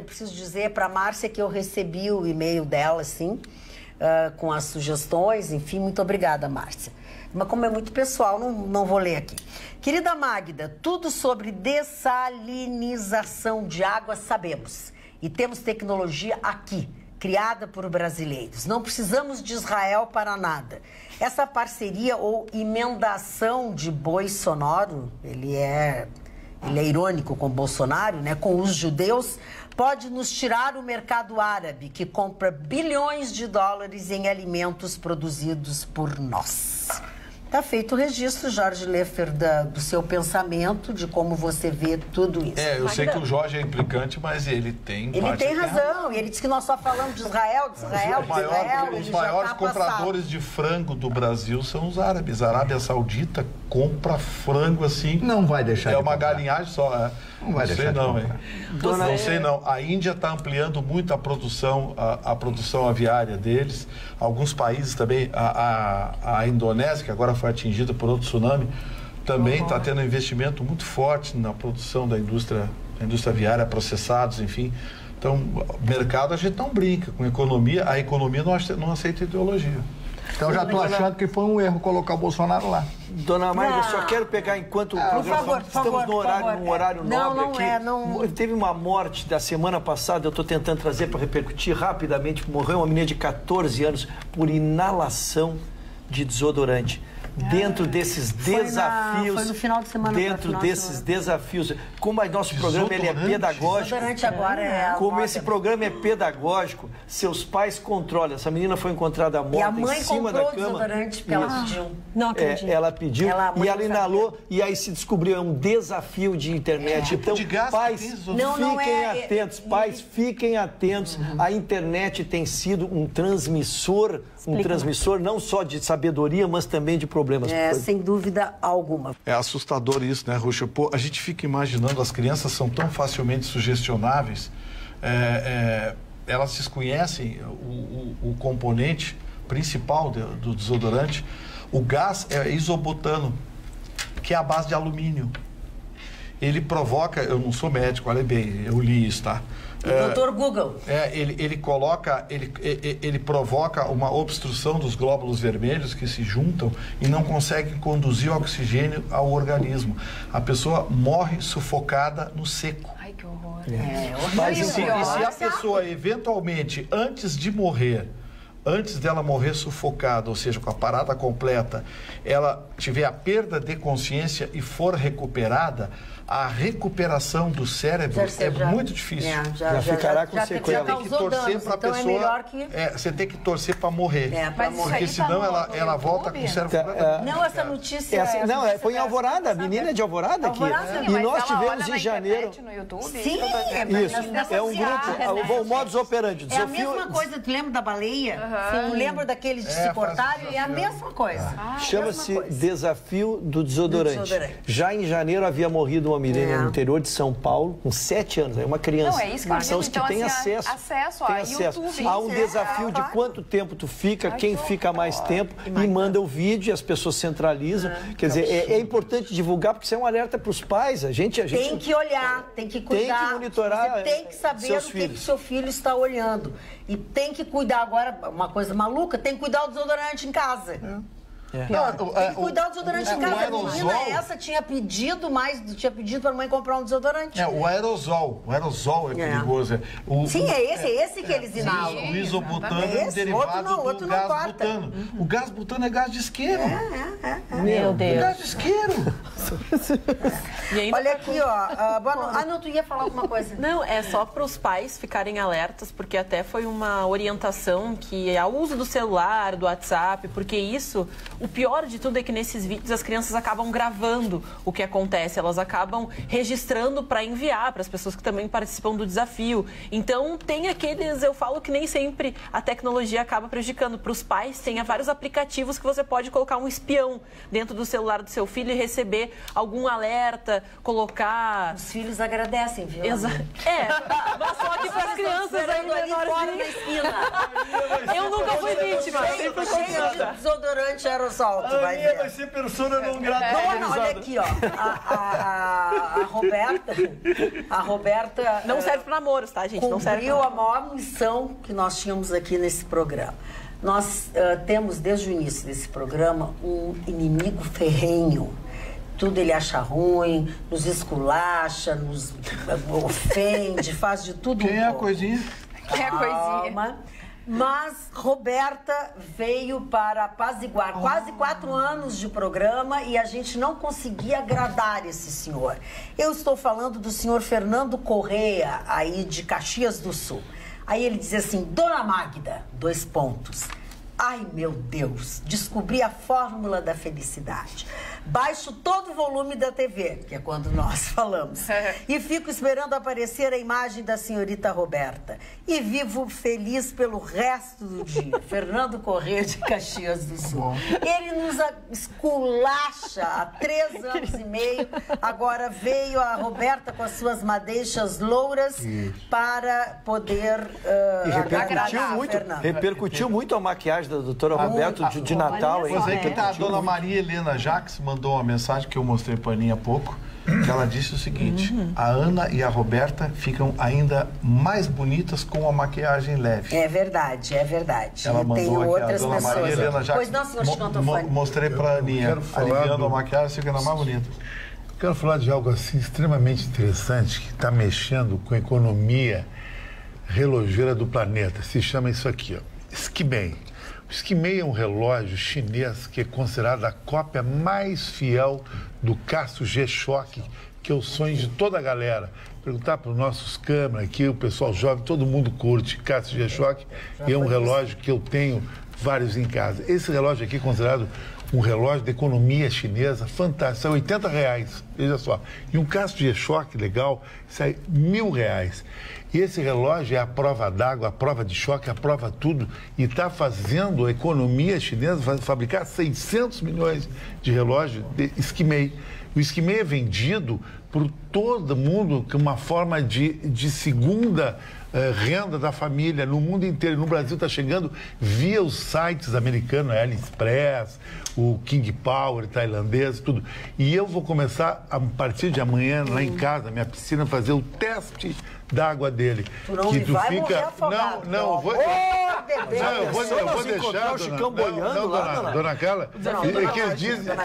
preciso dizer para a Márcia é que eu recebi o e-mail dela, sim, com as sugestões, enfim, muito obrigada, Márcia. Mas como é muito pessoal, não vou ler aqui. Querida Magda, tudo sobre dessalinização de água sabemos. E temos tecnologia aqui, criada por brasileiros. Não precisamos de Israel para nada. Essa parceria ou emendação de boi sonoro, ele é irônico com Bolsonaro, né? Com os judeus, pode nos tirar o mercado árabe, que compra bilhões de dólares em alimentos produzidos por nós. Tá feito o registro, Jorge Leffer, do seu pensamento, de como você vê tudo isso. Eu sei que o Jorge é implicante, mas ele tem razão. E ele disse que nós só falamos de Israel. Os maiores compradores de frango do Brasil são os árabes. A Arábia Saudita compra frango assim. Não vai deixar de comprar. Galinhagem só. Não vai deixar de comprar. Não sei não. A Índia está ampliando muito a produção aviária deles. Alguns países também. A Indonésia, que agora foi atingida por outro tsunami, também está tendo um investimento muito forte na produção da indústria aviária, processados, enfim. Então, o mercado a gente não brinca com economia, a economia não aceita ideologia. Então já estou achando que foi um erro colocar o Bolsonaro lá. Dona Magda, eu só quero pegar enquanto o programa estamos num horário nobre aqui. Teve uma morte da semana passada, eu estou tentando trazer para repercutir rapidamente. Morreu uma menina de 14 anos por inalação de desodorante. Dentro desses desafios, foi no final de semana. Desafios, como o nosso programa ele é pedagógico, como esse programa é pedagógico, seus pais controlam. Essa menina foi encontrada morta em cima da cama. E a mãe comprou desodorante porque ela pediu. Não acredito. Ela pediu e ela inalou e aí se descobriu, é um desafio de internet. Então, pais, fiquem atentos. Pais, fiquem atentos. A internet tem sido um transmissor não só de sabedoria, mas também de problemas. Sem dúvida alguma. É assustador isso, né, Ruxa? Pô, a gente fica imaginando, as crianças são tão facilmente sugestionáveis, elas desconhecem o componente principal do desodorante. O gás é isobutano, que é a base de alumínio. Ele provoca, eu não sou médico, olha bem, eu li isso, tá? Doutor Google. Ele provoca uma obstrução dos glóbulos vermelhos que se juntam e não conseguem conduzir o oxigênio ao organismo. A pessoa morre sufocada no seco. Ai, que horror. Mas se a pessoa, eventualmente, antes dela morrer sufocada, ou seja, com a parada completa, ela tiver a perda de consciência e for recuperada, a recuperação do cérebro muito difícil. Já ficará com sequela. Você tem que torcer para a pessoa. Você tem que torcer para morrer. Porque senão ela volta com o cérebro. Não, essa notícia. Foi em Alvorada, a menina é de Alvorada aqui. E nós tivemos em janeiro. Sim, isso. É um grupo. O modus operandi. É a mesma coisa. Tu lembra da baleia? Tu lembra daqueles de se cortarem? É a mesma coisa. Chama-se Desafio do Desodorante. Já em janeiro havia morrido uma menina no interior de São Paulo, com 7 anos, é uma criança. Não, é isso que eu São os que têm acesso a YouTube. Há um desafio de quanto tempo tu fica, quem fica mais tempo, e manda o vídeo e as pessoas centralizam. Quer dizer, é importante divulgar, porque isso é um alerta para os pais. A gente tem que olhar, tem que cuidar. Tem que monitorar. Você tem que saber o que seu filho está olhando. E tem que cuidar agora, uma coisa maluca, tem que cuidar do desodorante em casa. Tem que cuidar do desodorante em casa. A menina essa tinha pedido para a mãe comprar um desodorante. O aerosol é perigoso. Sim, é esse que eles inalam. O isobutano é um derivado do gás butano. O gás butano é gás de isqueiro. Meu Deus. Gás de isqueiro. Olha aqui, ó. Não, tu ia falar alguma coisa. Não, é só para os pais ficarem alertas, porque até foi uma orientação que é o uso do celular, do WhatsApp, porque isso... O pior de tudo é que nesses vídeos as crianças acabam gravando o que acontece, elas acabam registrando para enviar para as pessoas que também participam do desafio. Então tem aqueles, eu falo que nem sempre a tecnologia acaba prejudicando. Para os pais, tem vários aplicativos que você pode colocar um espião dentro do celular do seu filho e receber algum alerta, colocar... Os filhos agradecem, viu? Mas só que para as crianças aí menorzinhas. Eu nunca fui vítima, sempre fui criança. Desodorante aerosol, tu vai ver. Vai ser persona não grata. Não, olha aqui, ó. A Roberta... Não serve para namoros, tá, gente? Não serve. Cumpriu a maior missão que nós tínhamos aqui nesse programa. Nós temos, desde o início desse programa, um inimigo ferrenho. Tudo ele acha ruim, nos esculacha, nos ofende, faz de tudo. Quem é a coisinha? Quem é a coisinha? Mas Roberta veio para apaziguar quase 4 anos de programa e a gente não conseguia agradar esse senhor. Eu estou falando do senhor Fernando Correia, aí de Caxias do Sul. Aí ele dizia assim, Dona Magda, 2 pontos, Ai, meu Deus, descobri a fórmula da felicidade. Baixo todo o volume da TV, que é quando nós falamos, e fico esperando aparecer a imagem da senhorita Roberta. E vivo feliz pelo resto do dia. Fernando Corrêa, de Caxias do Sul. Ele nos esculacha há 3 anos e meio. Agora veio a Roberta com as suas madeixas louras para poder repercutiu muito a maquiagem da doutora Roberta de Natal. Pois é que tá, a dona Maria Helena Jacques mandou uma mensagem que eu mostrei para a Aninha há pouco, que ela disse o seguinte: a Ana e a Roberta ficam ainda mais bonitas com a maquiagem leve. É verdade, é verdade. Ela mandou tem aqui, outras a dona pessoas. Maria Helena Jacques. Pois não, senhor Chicão Tofani. Mostrei para a Aninha, aliviando a maquiagem, fica ainda mais bonita. Eu quero falar de algo assim extremamente interessante que está mexendo com a economia relojeira do planeta. Se chama isso aqui, ó, Skimei. O Skimei é um relógio chinês que é considerado a cópia mais fiel do Casio G-Shock, que é o sonho de toda a galera. Perguntar para os nossos câmeras aqui, o pessoal jovem, todo mundo curte Casio G-Shock, e é um relógio que eu tenho vários em casa. Esse relógio aqui é considerado um relógio de economia chinesa fantástico, sai R$80, veja só. E um Casio G-Shock legal sai R$1.000. E esse relógio é a prova d'água, a prova de choque, a prova tudo, e está fazendo a economia chinesa fabricar 600 milhões de relógios de Skimei. O Skimei é vendido por todo mundo como uma forma de segunda renda da família no mundo inteiro. No Brasil está chegando via os sites americanos, AliExpress, o King Power tailandês, tudo. E eu vou começar, a partir de amanhã, lá em casa, minha piscina, fazer o teste da água dele. Tu não que tu vai fica... morrer afogado. Não, eu vou... eu vou deixar, o Chicão boiando lá, dona Carla, que eles dizem...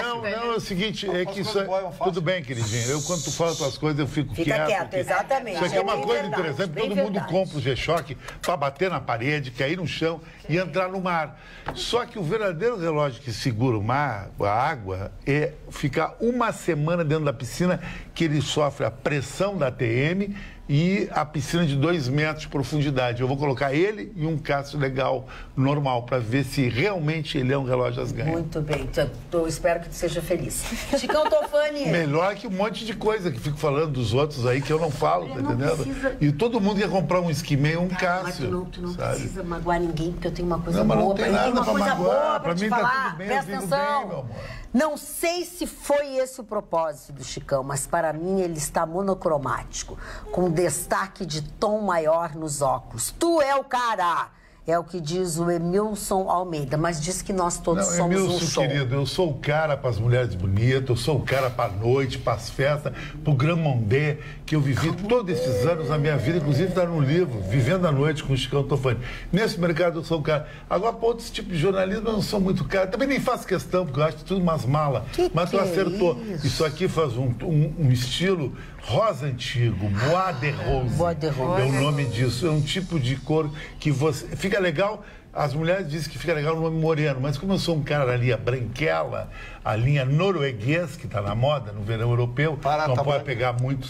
Não, é o seguinte, é que isso... Tudo bem, queridinha, eu quando tu fala tuas coisas, eu fico quieto. Fica quieto, exatamente. Isso aqui é uma coisa interessante, todo mundo compra o G-Shock para bater na parede, cair no chão e entrar no mar. Só que o verdadeiro relógio que segura o mar, a água, é ficar uma semana dentro da piscina, que ele sofre a pressão da TM e a piscina de 2 metros de profundidade. Eu vou colocar ele e um Casio legal, normal, para ver se realmente ele é um relógio às ganhas. Muito bem, eu espero que tu seja feliz. Chicão Tofani. Melhor que um monte de coisa que fico falando dos outros aí que eu não falo, tá entendendo? Precisa... E todo mundo ia comprar um Skimei ou um Casio. Mas tu não precisa magoar ninguém, porque eu tenho uma coisa boa. Não tem nada para magoar. Para mim tá tudo bem, presta atenção. Bem, meu amor. Não sei se foi esse o propósito do Chicão, mas para mim ele está monocromático, com destaque de tom maior nos óculos. Tu é o cara! É o que diz o Emilson Almeida, mas diz que nós todos somos Emilson, um show. Querido, eu sou o cara para as mulheres bonitas, eu sou o cara para a noite, para as festas, para o Grand Mondé, que eu vivi todos esses anos na minha vida, inclusive está no livro, Vivendo a Noite com o Chicão Tofani. Nesse mercado eu sou o cara. Agora, para outros tipos de jornalismo, eu não sou muito cara. Também nem faço questão, porque eu acho tudo umas malas. Mas tu acertou. Isso aqui faz um estilo rosa antigo, Bois de Rose. Bois de Rose. É o nome disso. É um tipo de cor que você... Fica legal, as mulheres dizem que fica legal no nome moreno, mas como eu sou um cara da linha branquela, a linha norueguês, que está na moda no verão europeu, não pode pegar muito...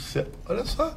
Olha só.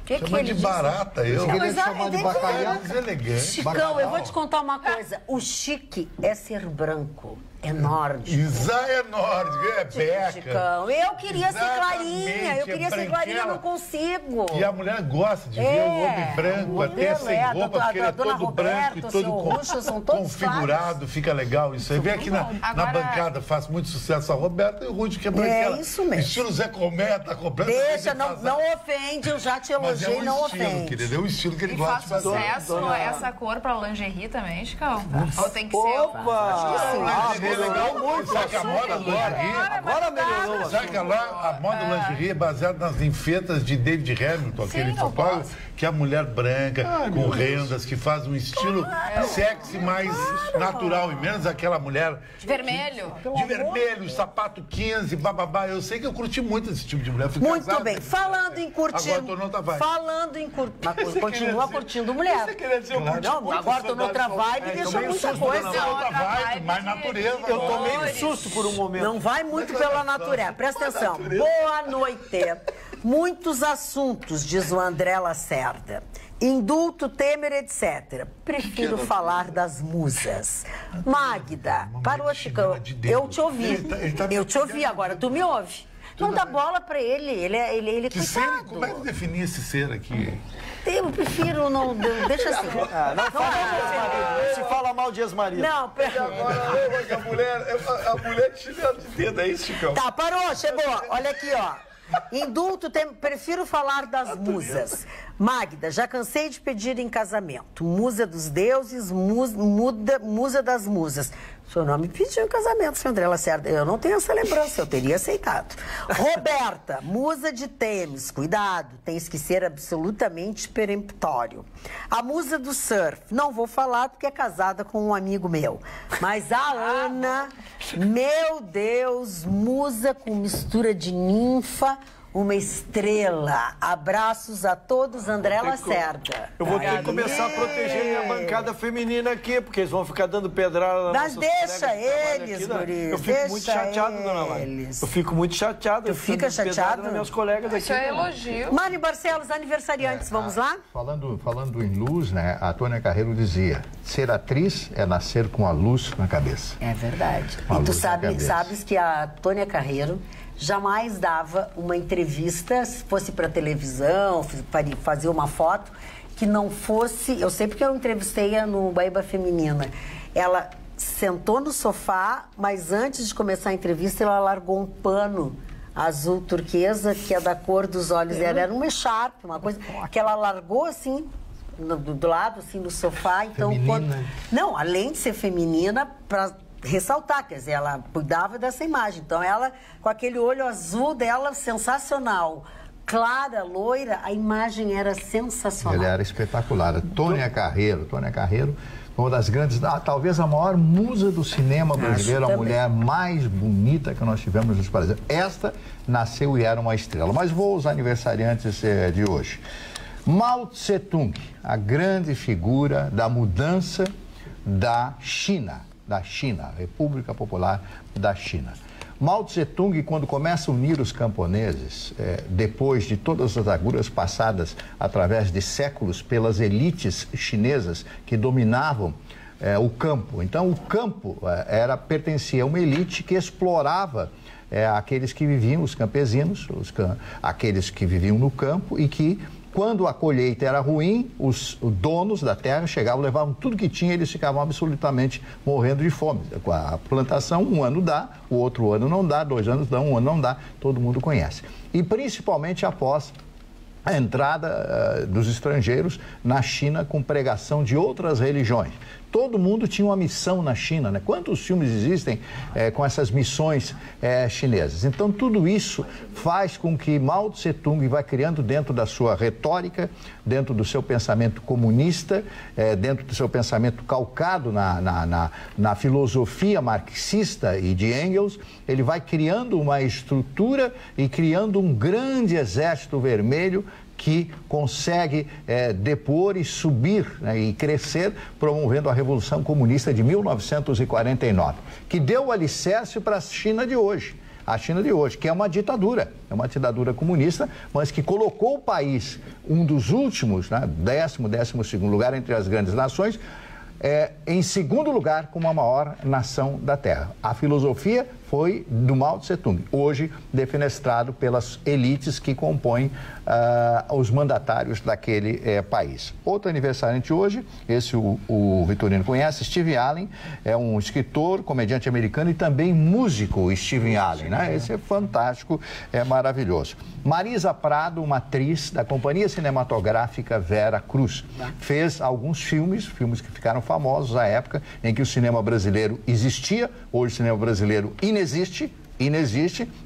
Chama de barata, eu. Queria chamar de bacalhau. Elegante. Chicão, eu vou te contar uma coisa. O chique é ser branco. É nórdico. Isa é nórdico, é beca. Chicão, eu queria ser clarinha, ser clarinha, eu não consigo. E a mulher gosta de ver o homem branco, até sem roupa, porque ele é todo branco e todo configurado, fica legal isso aí. Vem aqui na bancada, faz muito sucesso a Roberta e o Rudy, que é branquela. É isso mesmo. Estilo Zé Comé, tá comprando. Deixa, não ofende, eu já te elogiei, não ofende. Querido, é o estilo que ele gosta de fazer. E faz sucesso essa cor pra lingerie também, Chicão? Ou tem que ser... Opa! Legal muito, sabe que a moda lingerie agora melhorou. Sabe que a moda lingerie é baseada nas linfetas de David Hamilton, aquele fotógrafo, que é a mulher branca, com rendas, que faz um estilo sexy mais natural, e menos aquela mulher... De vermelho. De vermelho, sapato 15, bababá. Eu sei que eu curti muito esse tipo de mulher. Muito bem. Falando em curtir... Agora tô noutra vibe. Falando em curtir... Mas continua curtindo mulher. Você queria dizer não, agora tô noutra vibe e deixa muita coisa. Outra vibe, mais natureza. Eu tomei um susto por um momento. Não vai muito pela natureza. Presta atenção. Boa noite. Muitos assuntos, diz o André Lacerda. Indulto, Temer, etc. Prefiro falar das musas. Magda, parou, Chicão. Eu te ouvi. Eu te ouvi agora. Tu me ouve. Não dá bola pra ele. Ele coitado. Como é que definir esse ser aqui? Eu prefiro não... Deixa assim. Não fala mal de ex-marido. Não, pera. A mulher tirando de dedo, é isso, Chicão? Tá, parou, chegou. Olha aqui, ó. Indulto, prefiro falar das musas. Magda, já cansei de pedir em casamento. Musa dos deuses, musa das musas. O senhor não me pediu em casamento, senhor André Lacerda. Eu não tenho essa lembrança, eu teria aceitado. Roberta, musa de Temes. Cuidado, tens que ser absolutamente peremptório. A musa do surf. Não vou falar porque é casada com um amigo meu. Mas a Ana, meu Deus, musa com mistura de ninfa, uma estrela. Abraços a todos, André Lacerda. Eu vou ter que começar a proteger minha bancada feminina aqui, porque eles vão ficar dando pedrada. Mas deixa eles, guris. Eu fico muito chateado, dona Mari. Eu fico muito chateado. Tu fica chateado? Nas minhas colegas aqui. Isso é elogio. Mari Barcelos, aniversariantes, vamos lá? Falando em luz, né? A Tônia Carreiro dizia: ser atriz é nascer com a luz na cabeça. É verdade. E tu sabes que a Tônia Carreiro jamais dava uma entrevista, se fosse para televisão, fazer uma foto, que não fosse... Eu sei porque eu entrevistei-a no Baíba Feminina. Ela sentou no sofá, mas antes de começar a entrevista, ela largou um pano azul turquesa, que é da cor dos olhos dela. Era uma echarpe, uma coisa que ela largou assim, do lado, assim, do sofá. Então, não, além de ser feminina, para ressaltar, quer dizer, ela cuidava dessa imagem. Então, ela, com aquele olho azul dela, sensacional, clara, loira, a imagem era sensacional. Ela era espetacular. Tônia Carreiro, uma das grandes, talvez a maior musa do cinema brasileiro, a mulher mais bonita que nós tivemos nos Brasil. Esta nasceu e era uma estrela. Mas vou aos aniversariantes de hoje. Mao Tse-tung, a grande figura da mudança da China, República Popular da China. Mao Tse-tung, quando começa a unir os camponeses, depois de todas as agruras passadas através de séculos pelas elites chinesas que dominavam o campo. Então, o campo pertencia a uma elite que explorava aqueles que viviam, os campesinos, aqueles que viviam no campo e que, quando a colheita era ruim, os donos da terra chegavam, levavam tudo que tinha e eles ficavam absolutamente morrendo de fome. Com a plantação, um ano dá, o outro ano não dá, 2 anos dá, um ano não dá, todo mundo conhece. E principalmente após a entrada dos estrangeiros na China com pregação de outras religiões. Todo mundo tinha uma missão na China, né? Quantos filmes existem com essas missões chinesas? Então, tudo isso faz com que Mao Tse-tung vá criando dentro da sua retórica, dentro do seu pensamento comunista, dentro do seu pensamento calcado na filosofia marxista e de Engels, ele vai criando uma estrutura e criando um grande exército vermelho que consegue depor e subir, né, e crescer, promovendo a Revolução Comunista de 1949, que deu o alicerce para a China de hoje. A China de hoje, que é uma ditadura comunista, mas que colocou o país, um dos últimos, né, 12º lugar entre as grandes nações, em segundo lugar como a maior nação da Terra. A filosofia foi do Mao Tse-tung, hoje defenestrado pelas elites que compõem os mandatários daquele país. Outro aniversariante hoje, esse o Vitorino conhece, Steve Allen, é um escritor, comediante americano e também músico, Steve Allen, né? Esse é fantástico, é maravilhoso. Marisa Prado, uma atriz da Companhia Cinematográfica Vera Cruz, fez alguns filmes que ficaram famosos à época em que o cinema brasileiro existia. Hoje o cinema brasileiro inexiste,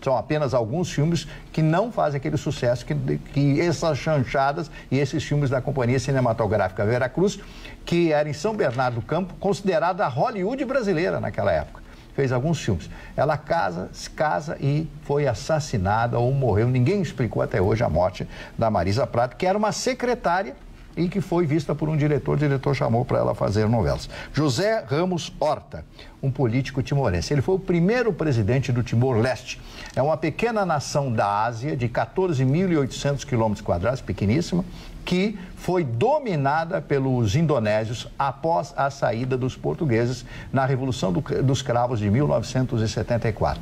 são apenas alguns filmes que não fazem aquele sucesso que essas chanchadas e esses filmes da Companhia Cinematográfica Vera Cruz, que era em São Bernardo do Campo, considerada a Hollywood brasileira naquela época. Fez alguns filmes. Ela se casa e foi assassinada ou morreu. Ninguém explicou até hoje a morte da Marisa Prado, que era uma secretária e que foi vista por um diretor. O diretor chamou para ela fazer novelas. José Ramos Horta, um político timorense. Ele foi o primeiro presidente do Timor-Leste. É uma pequena nação da Ásia, de 14.800 quilômetros quadrados, pequeníssima, que foi dominada pelos indonésios após a saída dos portugueses na Revolução dos Cravos de 1974.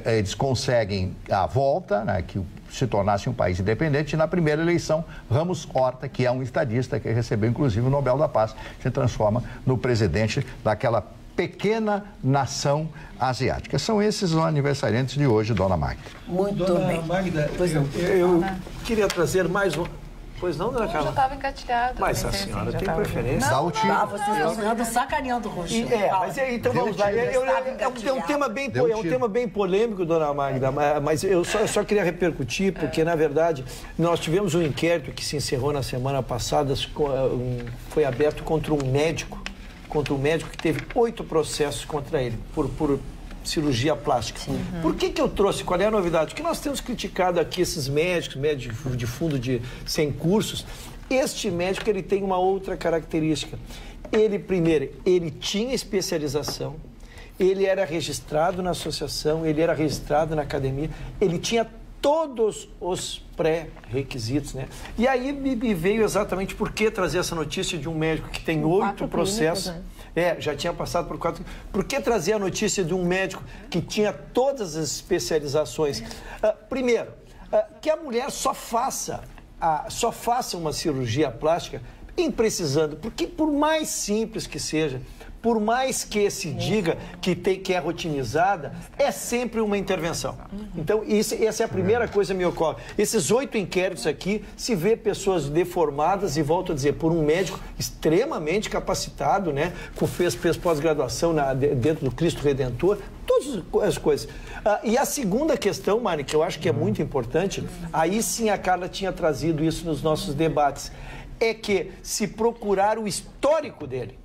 Eles conseguem a volta, né, que se tornasse um país independente, e na primeira eleição, Ramos Horta, que é um estadista que recebeu inclusive o Nobel da Paz, se transforma no presidente daquela pequena nação asiática. São esses os aniversariantes de hoje, dona Magda. Muito bem. Magda, eu queria trazer mais um... Pois não, dona Carla? Eu já estava engatilhada. Mas a senhora tem preferência? Não, vocês estão sonhando sacaneando o rosto. Mas então vamos lá. É um tema bem polêmico, dona Magda, mas eu só queria repercutir, porque, na verdade, nós tivemos um inquérito que se encerrou na semana passada, foi aberto contra um médico que teve 8 processos contra ele, por cirurgia plástica. Por que eu trouxe? Qual é a novidade? Porque nós temos criticado aqui esses médicos de fundo sem cursos. Este médico, ele tem uma outra característica. Ele tinha especialização, ele era registrado na associação, ele era registrado na academia, ele tinha todos os pré-requisitos, né? E aí me veio exatamente por que trazer essa notícia de um médico que tem 8 processos. Já tinha passado por 4. Por que trazer a notícia de um médico que tinha todas as especializações? Primeiro, que a mulher só faça uma cirurgia plástica precisando, porque por mais simples que seja, por mais que se diga que é rotinizada, é sempre uma intervenção. Então, essa é a primeira coisa que me ocorre. Esses 8 inquéritos aqui, se vê pessoas deformadas, e volto a dizer, por um médico extremamente capacitado, né, fez pós-graduação dentro do Cristo Redentor, todas as coisas. E a segunda questão, Mari, que eu acho que é muito importante, aí sim a Carla tinha trazido isso nos nossos debates, é que se procurar o histórico dele,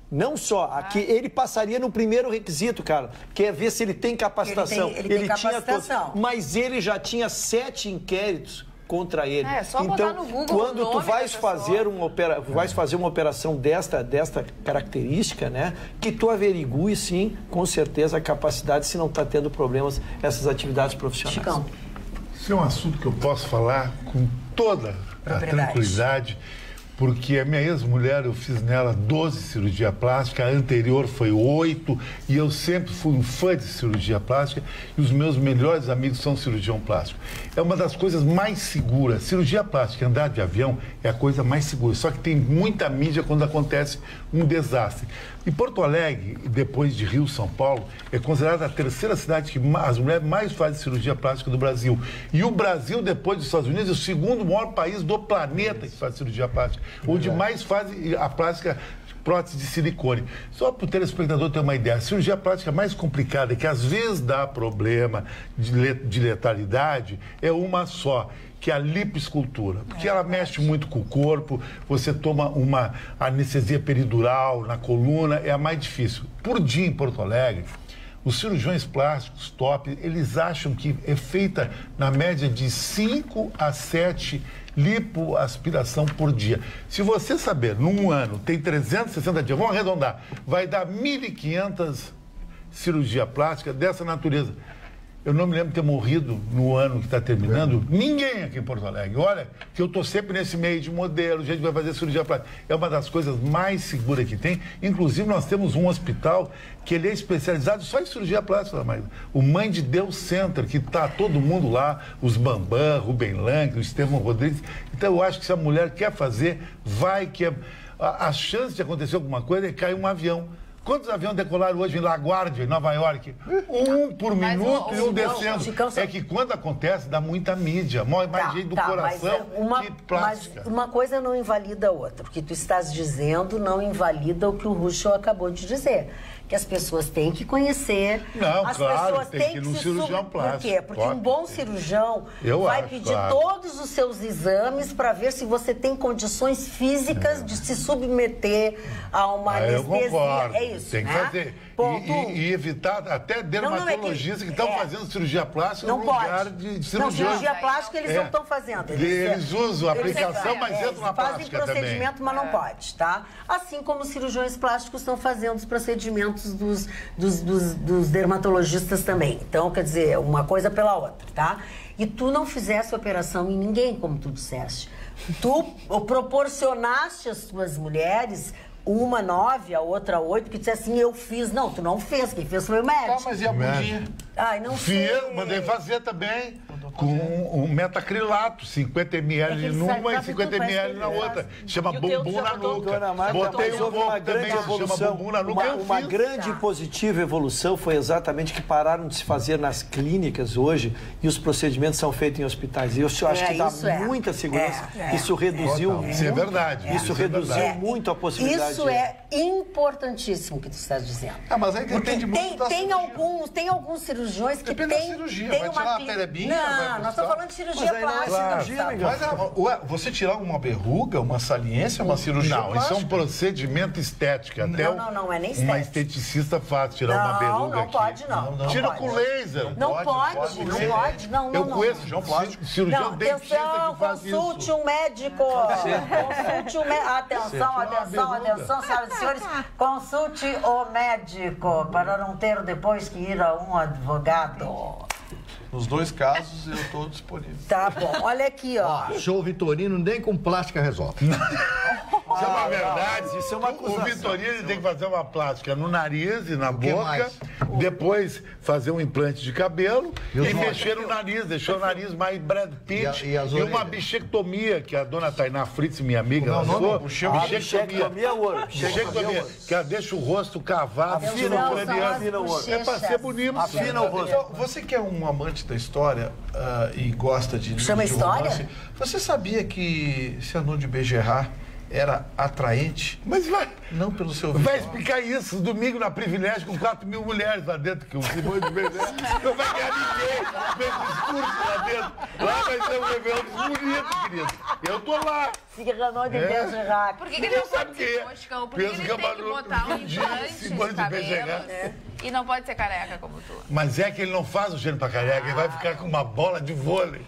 não só, aqui ele passaria no primeiro requisito, cara, que é ver se ele tem capacitação. Ele tinha todos, mas ele já tinha 7 inquéritos contra ele. Só botar no Google quando tu vais fazer uma operação desta característica, né, que tu averigue, sim, com certeza, a capacidade, se não está tendo problemas nessas atividades profissionais. Chicão. Isso é um assunto que eu posso falar com toda a tranquilidade, porque a minha ex-mulher, eu fiz nela 12 cirurgia plástica, a anterior foi 8, e eu sempre fui um fã de cirurgia plástica, e os meus melhores amigos são cirurgião plástico. É uma das coisas mais seguras. Cirurgia plástica, andar de avião, é a coisa mais segura, só que tem muita mídia quando acontece um desastre. E Porto Alegre, depois de Rio, São Paulo, é considerada a terceira cidade que as mulheres mais fazem cirurgia plástica do Brasil. E o Brasil, depois dos Estados Unidos, é o segundo maior país do planeta que faz cirurgia plástica, onde mais fazem a plástica prótese de silicone. Só para o telespectador ter uma ideia, a cirurgia plástica mais complicada, que às vezes dá problema de letalidade, é uma só, que é a lipoescultura, porque ela mexe muito com o corpo, você toma uma anestesia peridural na coluna, é a mais difícil. Por dia em Porto Alegre, os cirurgiões plásticos top, eles acham que é feita na média de 5 a 7 lipoaspiração por dia. Se você saber, num ano tem 360 dias, vamos arredondar, vai dar 1.500 cirurgia plástica dessa natureza. Eu não me lembro de ter morrido no ano que está terminando, ninguém aqui em Porto Alegre. Olha, que eu estou sempre nesse meio de modelo, gente vai fazer cirurgia plástica. É uma das coisas mais seguras que tem. Inclusive, nós temos um hospital que ele é especializado só em cirurgia plástica, mas o Mãe de Deus Center, que está todo mundo lá, os Bambam, Rubem Lang, o Estevão Rodrigues. Então, eu acho que se a mulher quer fazer, vai que... A chance de acontecer alguma coisa é cair um avião. Quantos aviões decolaram hoje em LaGuardia, em Nova York? Um por minuto e um descendo. É que quando acontece, dá muita mídia. Morre mais gente do coração que plástica. Mas uma coisa não invalida a outra. O que tu estás dizendo não invalida o que o Ruschel acabou de dizer. Que as pessoas têm que conhecer. Não, as claro, pessoas tem que ir no cirurgião plástico. Por quê? Porque um bom cirurgião vai pedir todos os seus exames para ver se você tem condições físicas de se submeter a uma anestesia. Eu concordo. É isso, tem que fazer. E evitar até dermatologistas que estão fazendo cirurgia plástica no lugar de cirurgiões. Não, cirurgia plástica eles não estão fazendo. Eles usam a aplicação, mas entram na plástica fazem procedimento, também. mas não pode, tá? Assim como os cirurgiões plásticos estão fazendo os procedimentos dos dermatologistas também. Então, quer dizer, uma coisa pela outra, tá? E tu não fizesse operação em ninguém, como tu disseste. Tu proporcionaste às tuas mulheres, uma 9, a outra 8, que disse assim, eu fiz. Não, tu não fez, quem fez foi o médico. Tá, mas e a bundinha? Ai, não sei. Mandei fazer também. Com um metacrilato, 50 ml numa e 50 ml na outra. Chama bumbum na nuca. Botei um pouco também, chama bumbum na nuca. Uma grande positiva evolução foi exatamente que pararam de se fazer nas clínicas hoje e os procedimentos são feitos em hospitais. E eu acho que dá muita segurança. Isso reduziu muito. Isso é verdade. Isso reduziu muito a possibilidade. Isso é importantíssimo que tu estás dizendo. Mas aí depende muito da cirurgia. Tem alguns cirurgiões que depende da cirurgia. Vai tirar uma perebinha? Não, nós estamos falando de cirurgia plástica. Mas você tirar uma verruga, uma saliência, uma cirurgia plástica? Não, isso é um procedimento estético. Até não é nem estético. Uma esteticista faz tirar uma verruga aqui. Não, tira com laser. Não pode. Eu conheço cirurgião dentista que faz isso. Consulte um médico. Consulte um médico. Atenção, senhoras e senhores. Consulte o médico para não ter depois que ir a um advogado. Nos dois casos, eu estou disponível. Tá bom, olha aqui, ó. Show Vitorino, nem com plástica resolve. Isso é uma verdade. Isso é uma acusação. O Vitorino tem que fazer uma plástica no nariz e na boca, depois fazer um implante de cabelo e mexer no nariz, deixar o nariz mais Brad Pitt. E uma bichectomia, que a dona Tainá Fritz, minha amiga, lançou. Bichectomia é ouro. Bichectomia, que ela deixa o rosto cavado, é para ser bonito. Afina o rosto. Então, você que é um amante da história e gosta de chama história? Romance, você sabia que Cyrano de Bergerac era atraente? Mas não pelo seu vai explicar isso domingo na Privilégio com 4.000 mulheres lá dentro, que o Simone de Bergerac não vai ganhar ninguém com discurso lá dentro. Lá vai ser um evento bonito, querido. Eu tô lá. Cyrano de Bergerac. Por que ele não sabe ser moscão? Por que ele tem que botar um implante nos cabelos e não pode ser careca como tu? Mas é que ele não faz o gênio pra careca, ele vai ficar com uma bola de vôlei.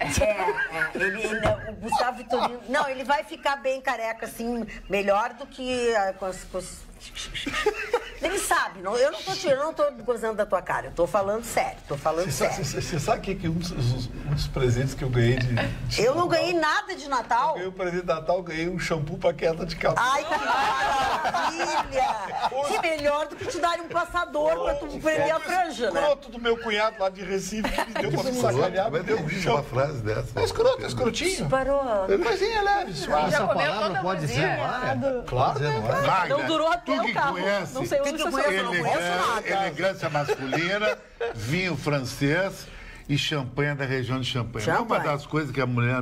O Gustavo Vitorino... Não, ele vai ficar bem careca, assim, melhor do que Ele sabe, eu não estou gozando da tua cara, eu estou falando sério, Você sabe que um dos presentes que eu ganhei de eu não ganhei nada de Natal? Eu ganhei um presente de Natal, ganhei um shampoo para queda de cabelo. Ai, que maravilha! Que melhor do que te darem um passador para tu prender a franja, né? Escroto do meu cunhado lá de Recife, que me deu para me sacanear, me deu um shampoo. Uma frase dessa. É escroto, é escrotinho. Parou. Coisinha leve, suave. Essa palavra pode ser Mária? Claro, Não durou até o carro. Não sei onde você elegância masculina, vinho francês e champanhe da região de Champagne. É uma das coisas que a mulher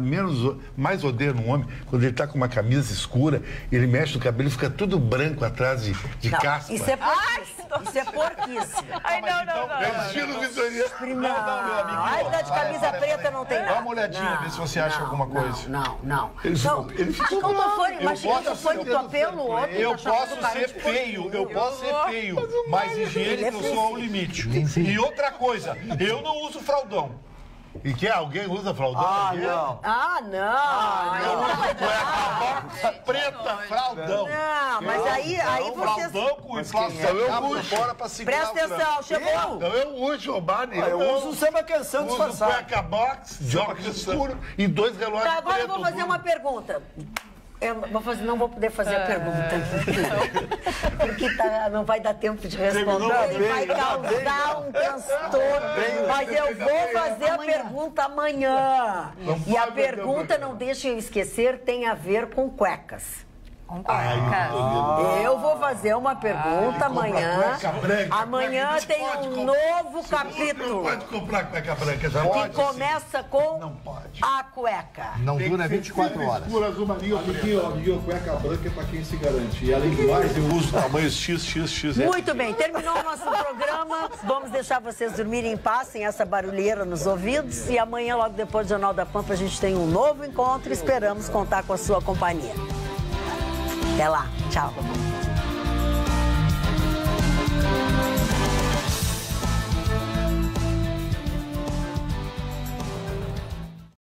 mais odeia no homem, quando ele tá com uma camisa escura, ele mexe no cabelo e fica tudo branco atrás de caspa. Isso é porquice. Isso é porquice. Ai, não. É estilo vitoriano. Não, meu amigo. Ai, da de camisa preta não tem nada. Dá uma olhadinha, vê se você acha alguma coisa. Não. Ele ficou Imagina que eu fui tua pelo outro. Eu posso ser feio, mas higiênico eu sou ao limite. E outra coisa, eu não uso fraldão. E que alguém usa fraldão? Cueca preta, fraldão. Não, mas aí vocês... Fraldão com inflação, eu uso fora pra segurar. Presta atenção, chegou. Então eu uso, Obani. Eu uso o samba canção disfarçado. Cueca box, joga escuro e 2 relógios pretos. Agora eu vou fazer uma pergunta. Não vou poder fazer a pergunta. Porque não vai dar tempo de responder. Ele vai causar um transtorno. Mas eu vou fazer a pergunta amanhã. E a pergunta, não deixem eu esquecer, tem a ver com cuecas. Eu vou fazer uma pergunta amanhã. Amanhã tem um novo capítulo. Pode comprar cueca branca, já que começa com a cueca. Não dura 24 horas. A cueca branca é para quem se garante. E além do mais, eu uso tamanhos XXX. Muito bem, terminou o nosso programa. Vamos deixar vocês dormirem em paz, sem essa barulheira nos ouvidos. E amanhã, logo depois do Jornal da Pampa, a gente tem um novo encontro. Esperamos contar com a sua companhia. Até lá. Tchau.